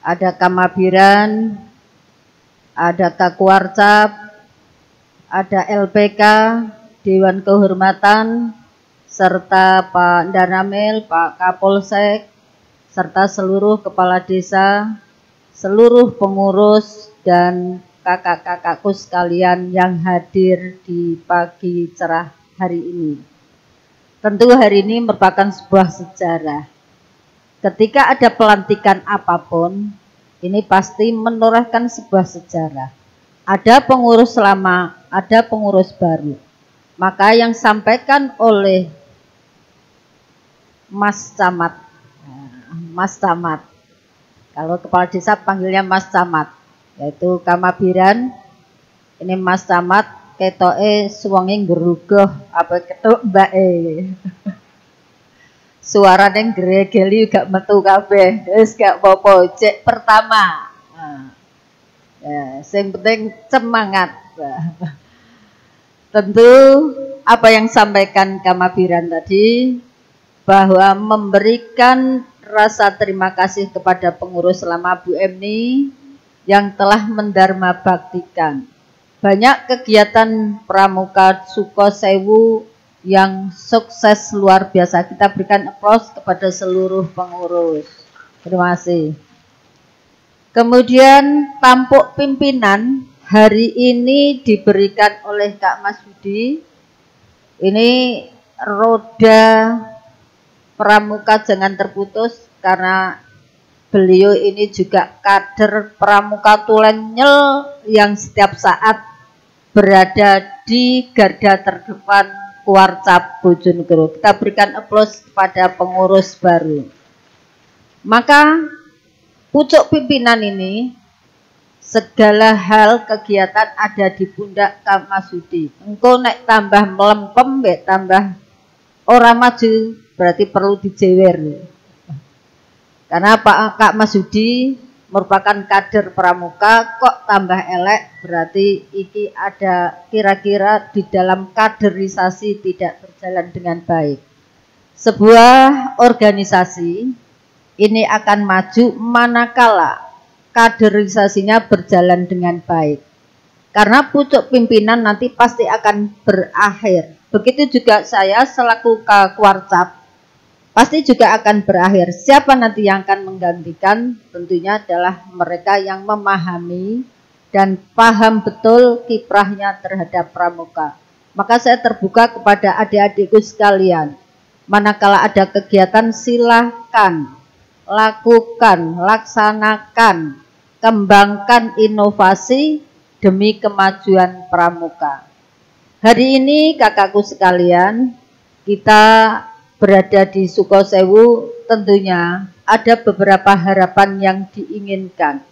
ada Kamabiran, ada Kakuarcap, ada LPK, Dewan Kehormatan, serta Pak Danamil, Pak Kapolsek, serta seluruh kepala desa, seluruh pengurus, dan kakak-kakakku sekalian yang hadir di pagi cerah hari ini. Tentu hari ini merupakan sebuah sejarah. Ketika ada pelantikan apapun, ini pasti menorehkan sebuah sejarah. Ada pengurus lama, ada pengurus baru. Maka yang sampaikan oleh Mas Camat, kalau kepala desa panggilnya Mas Camat, yaitu Kamabiran. Ini Mas Camat ketoke suwenge ngrugoh apa ketuk mbake. Suarane gregeli gak metu kabeh. Wis gak apa-apa, cek pertama. Ya, sing penting semangat. Tentu apa yang sampaikan Kamabiran tadi, bahwa memberikan rasa terima kasih kepada pengurus selama Bu Emni yang telah mendharma baktikan banyak kegiatan pramuka Sukosewu yang sukses luar biasa. Kita berikan aplaus kepada seluruh pengurus. Terima kasih. Kemudian tampuk pimpinan hari ini diberikan oleh Kak Mas Budi. Ini roda pramuka jangan terputus, karena beliau ini juga kader pramuka Tulenyel yang setiap saat berada di garda terdepan Kuarcap Bojonegoro. Kita berikan aplaus kepada pengurus baru. Maka pucuk pimpinan ini segala hal kegiatan ada di pundak Kak Masudi. Engko nek tambah melempem, tambah ora maju, berarti perlu dijewer. Karena Kak Masudi merupakan kader pramuka, kok tambah elek, berarti iki ada kira-kira di dalam kaderisasi tidak berjalan dengan baik. Sebuah organisasi ini akan maju manakala kaderisasinya berjalan dengan baik. Karena pucuk pimpinan nanti pasti akan berakhir. Begitu juga saya selaku Kakuarcap pasti juga akan berakhir. Siapa nanti yang akan menggantikan? Tentunya adalah mereka yang memahami dan paham betul kiprahnya terhadap pramuka. Maka saya terbuka kepada adik-adikku sekalian. Manakala ada kegiatan silahkan, lakukan, laksanakan, kembangkan inovasi demi kemajuan pramuka. Hari ini kakakku sekalian, kita berada di Sukosewu, tentunya ada beberapa harapan yang diinginkan.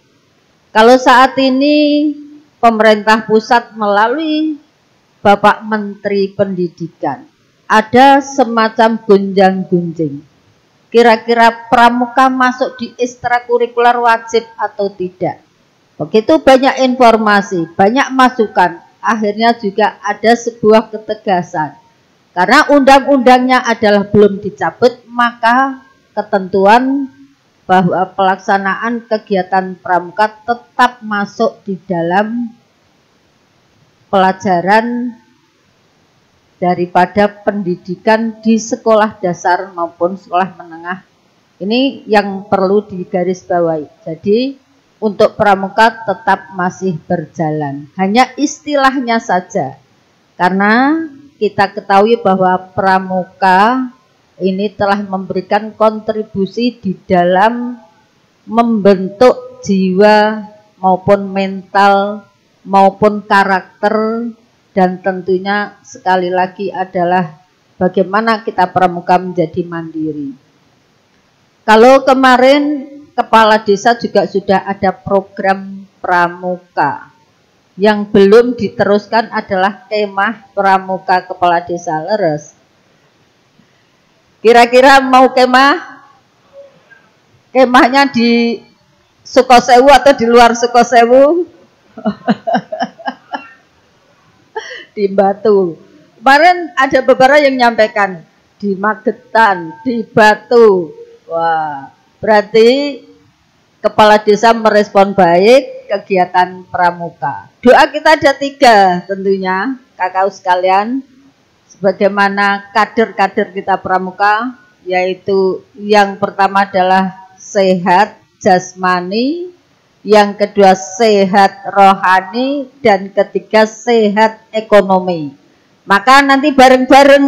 Kalau saat ini pemerintah pusat melalui Bapak Menteri Pendidikan ada semacam gonjang-gunjing. Kira-kira pramuka masuk di ekstrakurikuler wajib atau tidak? Begitu banyak informasi, banyak masukan, akhirnya juga ada sebuah ketegasan. Karena undang-undangnya adalah belum dicabut, maka ketentuan bahwa pelaksanaan kegiatan pramuka tetap masuk di dalam pelajaran daripada pendidikan di sekolah dasar maupun sekolah menengah. Ini yang perlu digarisbawahi. Jadi untuk pramuka tetap masih berjalan. Hanya istilahnya saja. Karena kita ketahui bahwa pramuka ini telah memberikan kontribusi di dalam membentuk jiwa maupun mental maupun karakter Dan tentunya sekali lagi adalah bagaimana kita pramuka menjadi mandiri. Kalau kemarin kepala desa juga sudah ada program pramuka. Yang belum diteruskan adalah kemah pramuka kepala desa, leres. Kira-kira mau kemah? Kemahnya di Sukosewu atau di luar Sukosewu? Di Batu. Kemarin ada beberapa yang nyampaikan di Magetan, di Batu. Wah, berarti kepala desa merespon baik kegiatan pramuka. Doa kita ada 3 tentunya, kakak sekalian. Sebagaimana kader-kader kita pramuka, yaitu yang pertama adalah sehat jasmani, yang kedua sehat rohani, dan ketiga sehat ekonomi. Maka nanti bareng-bareng,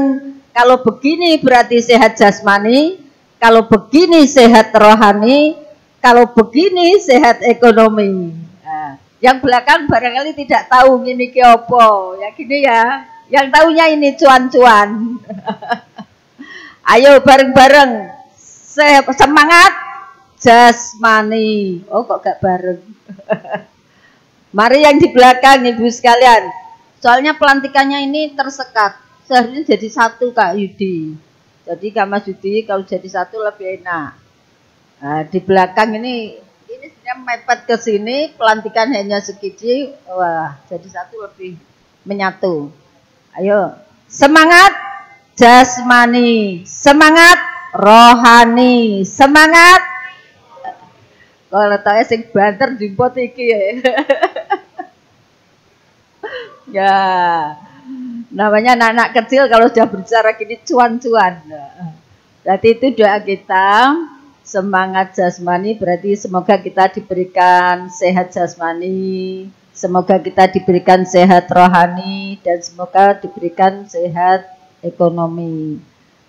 kalau begini berarti sehat jasmani, kalau begini sehat rohani, kalau begini sehat ekonomi. Nah, yang belakang barangkali tidak tahu gini ke opo, ya gini ya. Yang tahunya ini cuan-cuan. Ayo bareng-bareng, semangat jasmani. Oh kok gak bareng? Mari yang di belakang ibu sekalian. Soalnya pelantikannya ini tersekat. Seharusnya jadi satu Kak Yudi. Jadi Kak Mas Yudi kalau jadi satu lebih enak. Nah, di belakang ini sebenarnya mepet ke sini, pelantikan hanya segini. Wah, jadi satu lebih menyatu. Ayo, semangat jasmani, semangat rohani, semangat. Kalau tahu sing banter jemput iki ya. Ya, namanya anak-anak kecil kalau sudah bicara gini cuan-cuan. Berarti itu doa kita, semangat jasmani berarti semoga kita diberikan sehat jasmani, semoga kita diberikan sehat rohani, dan semoga diberikan sehat ekonomi.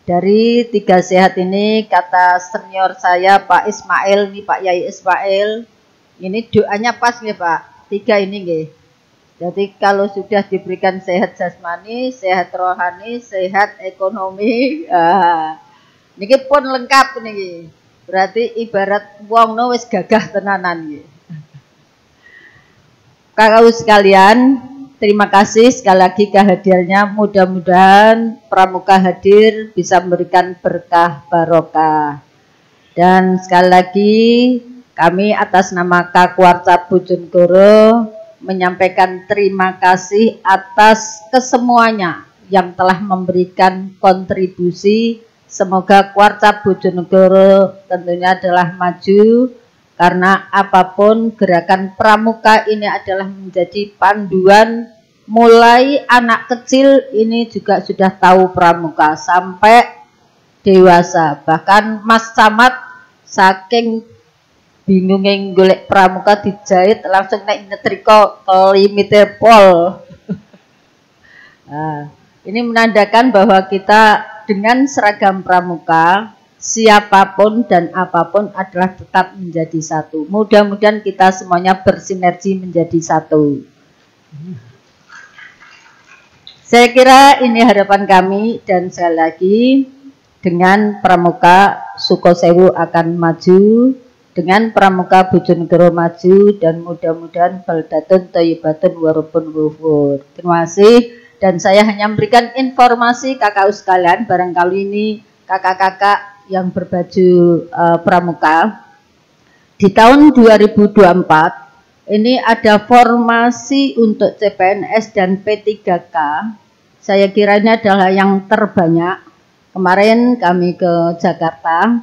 Dari 3 sehat ini, kata senior saya Pak Ismail, nih Pak Yai Ismail, ini doanya pas nih Pak, 3 ini nih. Jadi kalau sudah diberikan sehat jasmani, sehat rohani, sehat ekonomi, ini pun lengkap nih. Berarti ibarat wong no wis gagah tenanan nih. Kakak sekalian, terima kasih sekali lagi kehadirannya. Mudah-mudahan pramuka hadir bisa memberikan berkah barokah. Dan sekali lagi kami atas nama Kakuarca Bojonegoro menyampaikan terima kasih atas kesemuanya yang telah memberikan kontribusi. Semoga Kuarca Bojonegoro tentunya adalah maju. Karena apapun gerakan pramuka ini adalah menjadi panduan, mulai anak kecil ini juga sudah tahu pramuka sampai dewasa. Bahkan Mas Camat saking bingungnya golek pramuka dijahit langsung naik nyetrika limite pol. Nah, ini menandakan bahwa kita dengan seragam pramuka, siapapun dan apapun adalah tetap menjadi satu. Mudah-mudahan kita semuanya bersinergi menjadi satu. Saya kira ini harapan kami, dan sekali lagi dengan pramuka Sukosewu akan maju, dengan pramuka Bojonegoro maju, dan mudah-mudahan baldatun thayyibatun warubun wufur. Terima kasih, dan saya hanya memberikan informasi kakak sekalian, barangkali ini kakak-kakak yang berbaju pramuka. Di tahun 2024 ini ada formasi untuk CPNS dan P3K. Saya kira ini adalah yang terbanyak. Kemarin kami ke Jakarta.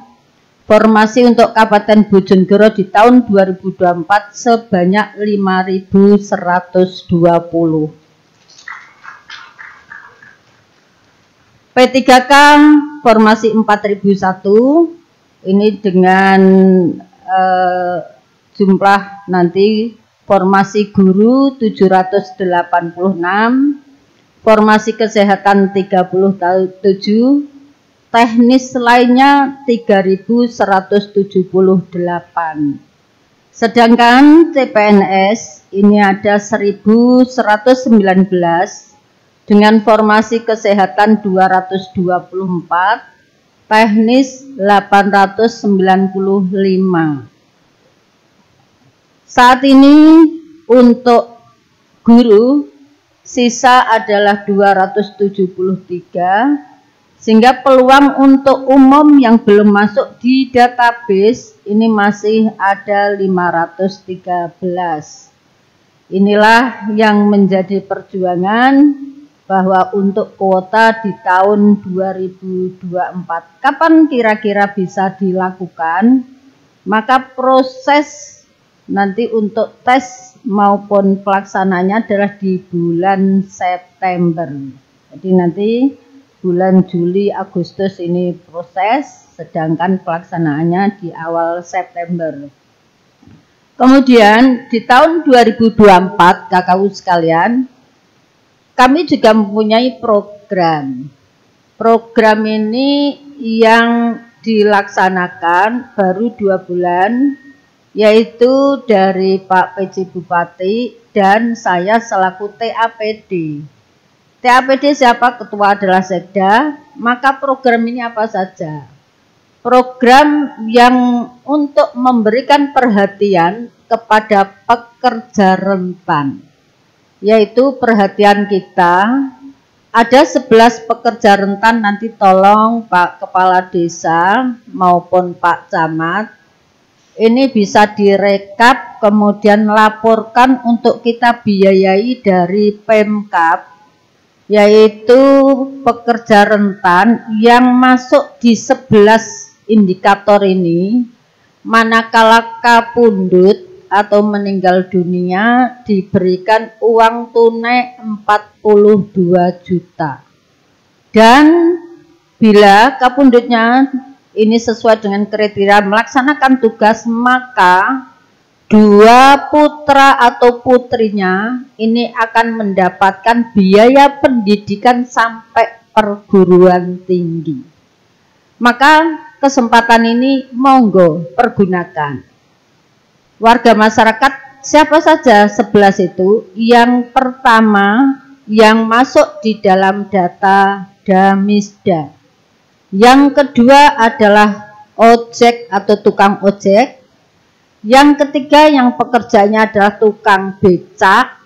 Formasi untuk Kabupaten Bojonegoro di tahun 2024 sebanyak 5.120. P3K formasi 4001 ini dengan jumlah nanti formasi guru 786, formasi kesehatan 37, teknis lainnya 3178. Sedangkan CPNS ini ada 1119 dengan formasi kesehatan 224, teknis 895. Saat ini untuk guru sisa adalah 273, sehingga peluang untuk umum yang belum masuk di database ini masih ada 513. Inilah yang menjadi perjuangan bahwa untuk kuota di tahun 2024. Kapan kira-kira bisa dilakukan? Maka proses nanti untuk tes maupun pelaksananya adalah di bulan September. Jadi nanti bulan Juli, Agustus ini proses, sedangkan pelaksanaannya di awal September. Kemudian di tahun 2024, KKU sekalian, kami juga mempunyai program. Program ini yang dilaksanakan baru 2 bulan, yaitu dari Pak PJ Bupati dan saya selaku TAPD. TAPD siapa? Ketua adalah Sekda. Maka program ini apa saja? Program yang untuk memberikan perhatian kepada pekerja rentan, yaitu perhatian kita ada 11 pekerja rentan. Nanti tolong Pak Kepala Desa maupun Pak Camat ini bisa direkap kemudian laporkan untuk kita biayai dari Pemkab, yaitu pekerja rentan yang masuk di 11 indikator ini, manakala kapundhut atau meninggal dunia diberikan uang tunai 42 juta. Dan bila kapundhutnya ini sesuai dengan kriteria melaksanakan tugas, maka 2 putra atau putrinya ini akan mendapatkan biaya pendidikan sampai perguruan tinggi. Maka kesempatan ini monggo pergunakan. Warga masyarakat siapa saja 11 itu? Yang pertama yang masuk di dalam data Damisda. Yang kedua adalah ojek atau tukang ojek. Yang ketiga yang pekerjaannya adalah tukang becak.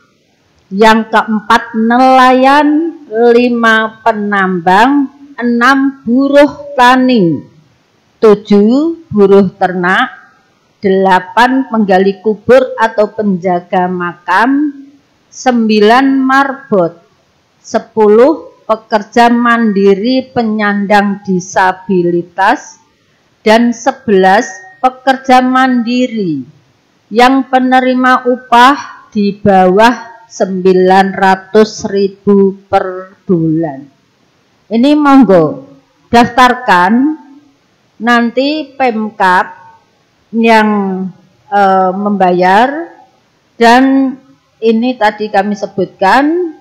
Yang keempat nelayan, 5 penambang, 6 buruh tani, 7 buruh ternak, 8 penggali kubur atau penjaga makam, 9 marbot, 10 pekerja mandiri penyandang disabilitas, dan 11 pekerja mandiri yang penerima upah di bawah 900.000 per bulan. Ini monggo daftarkan, nanti Pemkab yang membayar. Dan ini tadi kami sebutkan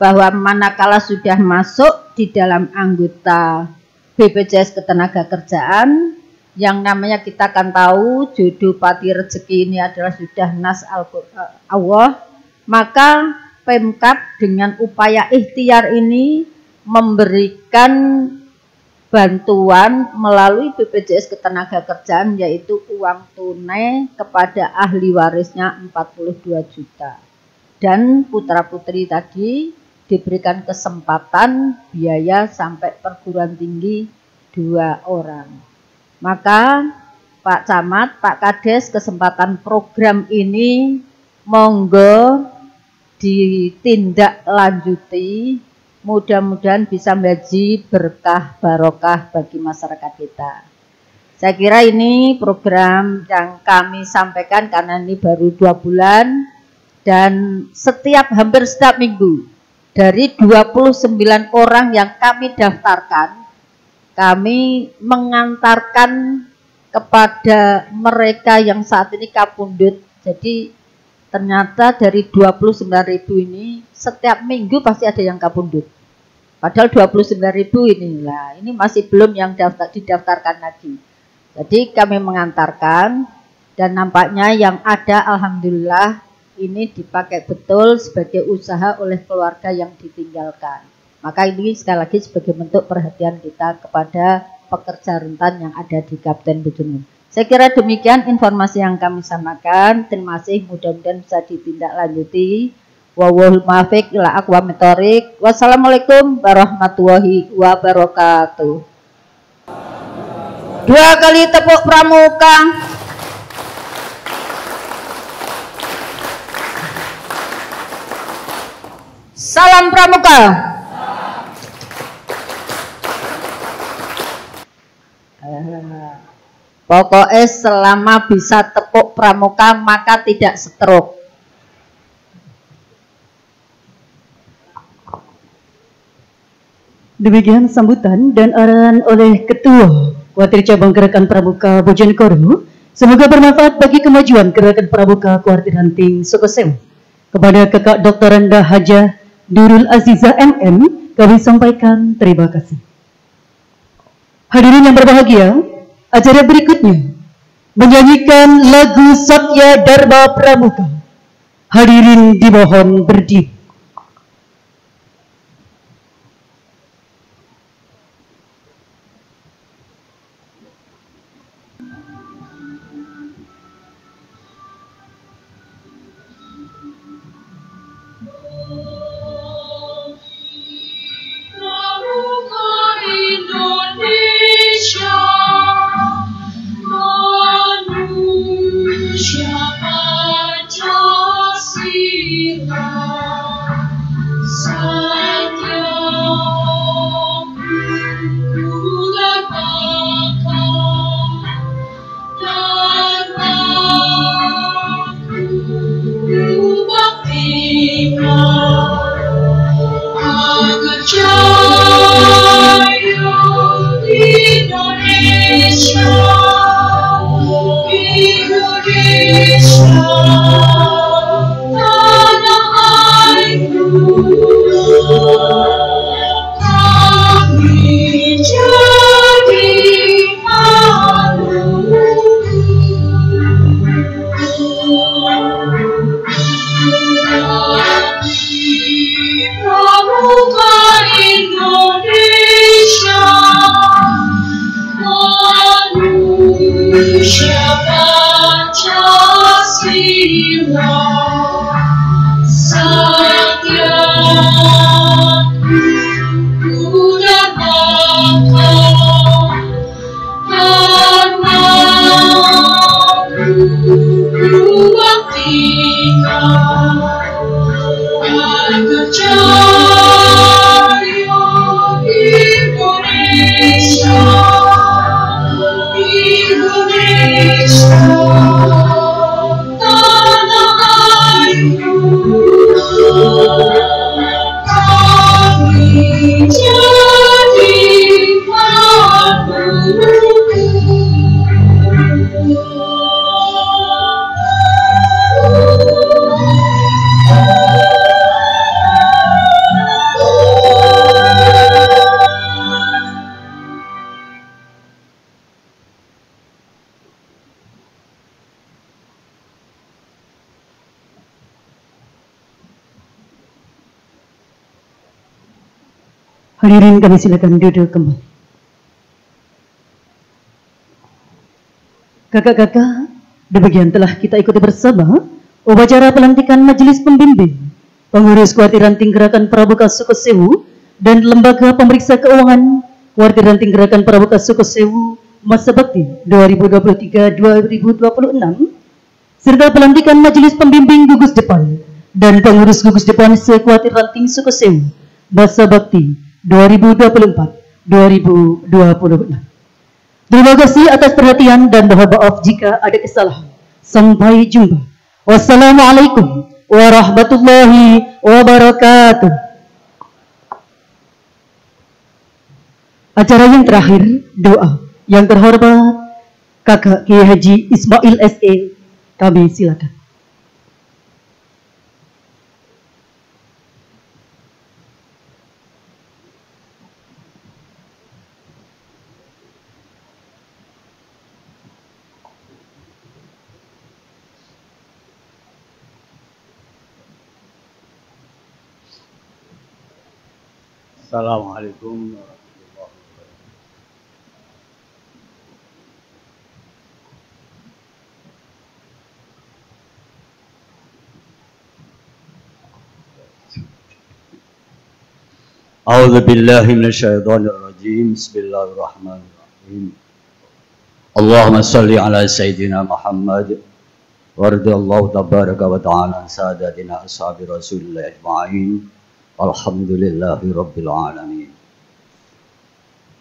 bahwa manakala sudah masuk di dalam anggota BPJS Ketenagakerjaan, yang namanya kita akan tahu jodoh pati rezeki ini adalah sudah nas Allah, maka Pemkab dengan upaya ikhtiar ini memberikan bantuan melalui BPJS Ketenagakerjaan, yaitu uang tunai kepada ahli warisnya 42 juta. Dan putra-putri tadi diberikan kesempatan biaya sampai perguruan tinggi 2 orang. Maka Pak Camat, Pak Kades, kesempatan program ini monggo ditindaklanjuti. Mudah-mudahan bisa menjadi berkah barokah bagi masyarakat kita. Saya kira ini program yang kami sampaikan karena ini baru 2 bulan, dan hampir setiap minggu dari 29 orang yang kami daftarkan, kami mengantarkan kepada mereka yang saat ini kapundhut. Jadi ternyata dari 29.000 ini setiap minggu pasti ada yang kapundhut. Padahal 29.000 inilah, ini masih belum yang didaftarkan lagi. Jadi kami mengantarkan, dan nampaknya yang ada alhamdulillah ini dipakai betul sebagai usaha oleh keluarga yang ditinggalkan. Maka ini sekali lagi sebagai bentuk perhatian kita kepada pekerja rentan yang ada di Kabupaten Bojonegoro. Saya kira demikian informasi yang kami sampaikan. Terima kasih, mudah-mudahan bisa ditindaklanjuti. Wallahul muwaffiq ila aqwamit thoriq. Wassalamualaikum warahmatullahi wabarakatuh. Dua kali tepuk pramuka. Salam pramuka. Pokoknya selama bisa tepuk pramuka maka tidak stroke. Demikian sambutan dan arahan oleh Ketua Wakil Cabang Gerakan Pramuka Bojonegoro. Semoga bermanfaat bagi kemajuan Gerakan Pramuka Kuartir Ranting Sukosewu. Kepada Kakak Dr. Randa Hajah Nurul Azizah MM, kami sampaikan terima kasih. Hadirin yang berbahagia, acara berikutnya menyanyikan lagu Satya Dharma Pramuka. Hadirin dimohon berdiri. Pramuka Indonesia, manusia Pancasila, Satya Buddha Baka, Dharma Baktika, agar jaya Indonesia, Indonesia, tanah airku, kami jadi malu. Pramuka Indonesia, manusia Pancasila, Satya Buddha Baka, Dharma Baktika, agar jaya Indonesia, Indonesia, tanah airku, kami jadi malu. Hadirin kami silakan duduk kembali. Kakak-kakak, demikian telah kita ikuti bersama upacara pelantikan Majelis Pembimbing, Pengurus Kuartir Ranting Gerakan Pramuka Sukosewu dan Lembaga Pemeriksa Keuangan Kuartir Ranting Gerakan Pramuka Sukosewu Masa Bakti 2023-2026 serta pelantikan Majelis Pembimbing Gugus Depan dan Pengurus Gugus Depan se-Kuartir Ranting Sukosewu Masa Bakti 2024-2026. Terima kasih atas perhatian dan mohon maaf jika ada kesalahan. Sampai jumpa. Wassalamualaikum warahmatullahi wabarakatuh. Acara yang terakhir, doa. Yang terhormat Kakak Kiai Haji Ismail SE, kami silakan. Assalamualaikum warahmatullahi wabarakatuh. A'udzu billahi minasyaitonir rajim. Bismillahirrahmanirrahim. Allahumma shalli ala sayyidina Muhammad wa radhiyallahu tabaraka wa ta'ala sadatina ashabi Rasulillah ajma'in. Alhamdulillahi rabbil alamin.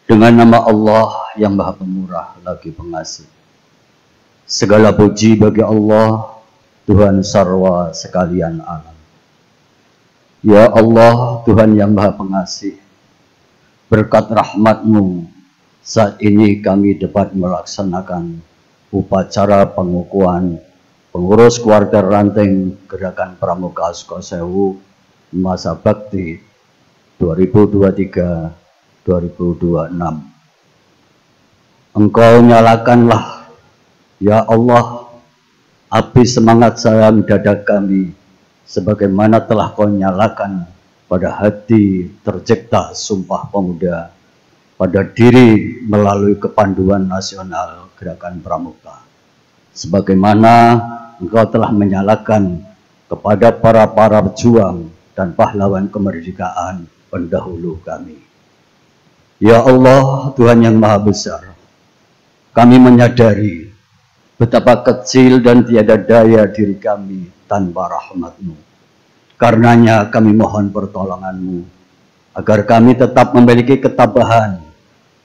Dengan nama Allah yang Maha Pemurah lagi Pengasih. Segala puji bagi Allah, Tuhan sarwa sekalian alam. Ya Allah, Tuhan yang Maha Pengasih, berkat rahmat-Mu, saat ini kami dapat melaksanakan upacara pengukuhan pengurus keluarga ranting Gerakan Pramuka Sukosewu masa bakti 2023-2026. Engkau nyalakanlah, ya Allah, api semangat dalam dada kami, sebagaimana telah Kau nyalakan pada hati tercipta Sumpah Pemuda, pada diri melalui kepanduan nasional Gerakan Pramuka. Sebagaimana Engkau telah menyalakan kepada para pejuang dan pahlawan kemerdekaan pendahulu kami. Ya Allah, Tuhan yang Maha Besar, kami menyadari betapa kecil dan tiada daya diri kami tanpa rahmat-Mu. Karenanya kami mohon pertolongan-Mu, agar kami tetap memiliki ketabahan,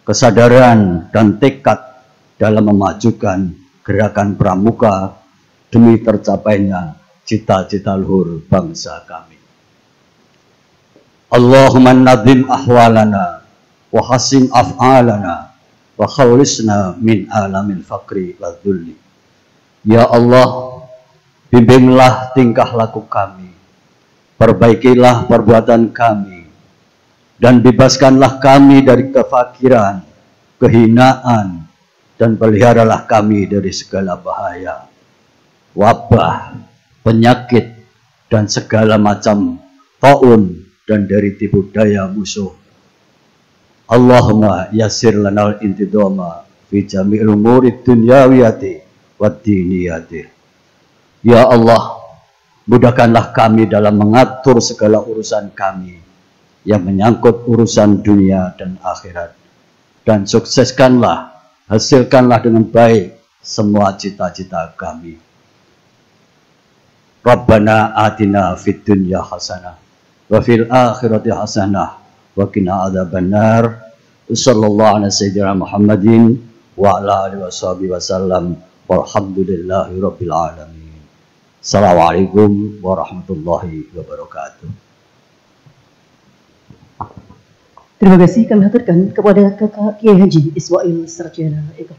kesadaran, dan tekad dalam memajukan gerakan pramuka demi tercapainya cita-cita luhur bangsa kami. Allahumma nadim ahwalana, wa hasin af'alana, wa khawlisna min alamil fakri wa dhulli. Ya Allah, bimbinglah tingkah laku kami, perbaikilah perbuatan kami, dan bebaskanlah kami dari kefakiran, kehinaan, dan peliharalah kami dari segala bahaya, wabah, penyakit, dan segala macam taun, dan dari tipu daya musuh. Allahumma yassir lanal intidoma fi jami'il umuri dunyawiyati wa diniyati. Ya Allah, mudahkanlah kami dalam mengatur segala urusan kami yang menyangkut urusan dunia dan akhirat, dan sukseskanlah, hasilkanlah dengan baik semua cita-cita kami. Rabbana atina fid dunya hasanah wa fil akhirati hasanah wa qina adzabannar. Sallallahu ala sayyidina Muhammadin wa ala alihi wasallam. Walhamdulillahi rabbil alamin. Assalamualaikum warahmatullahi wabarakatuh. Terima kasih kami haturkan kepada Kakak Kiai Haji Iswail Sarjana Eko.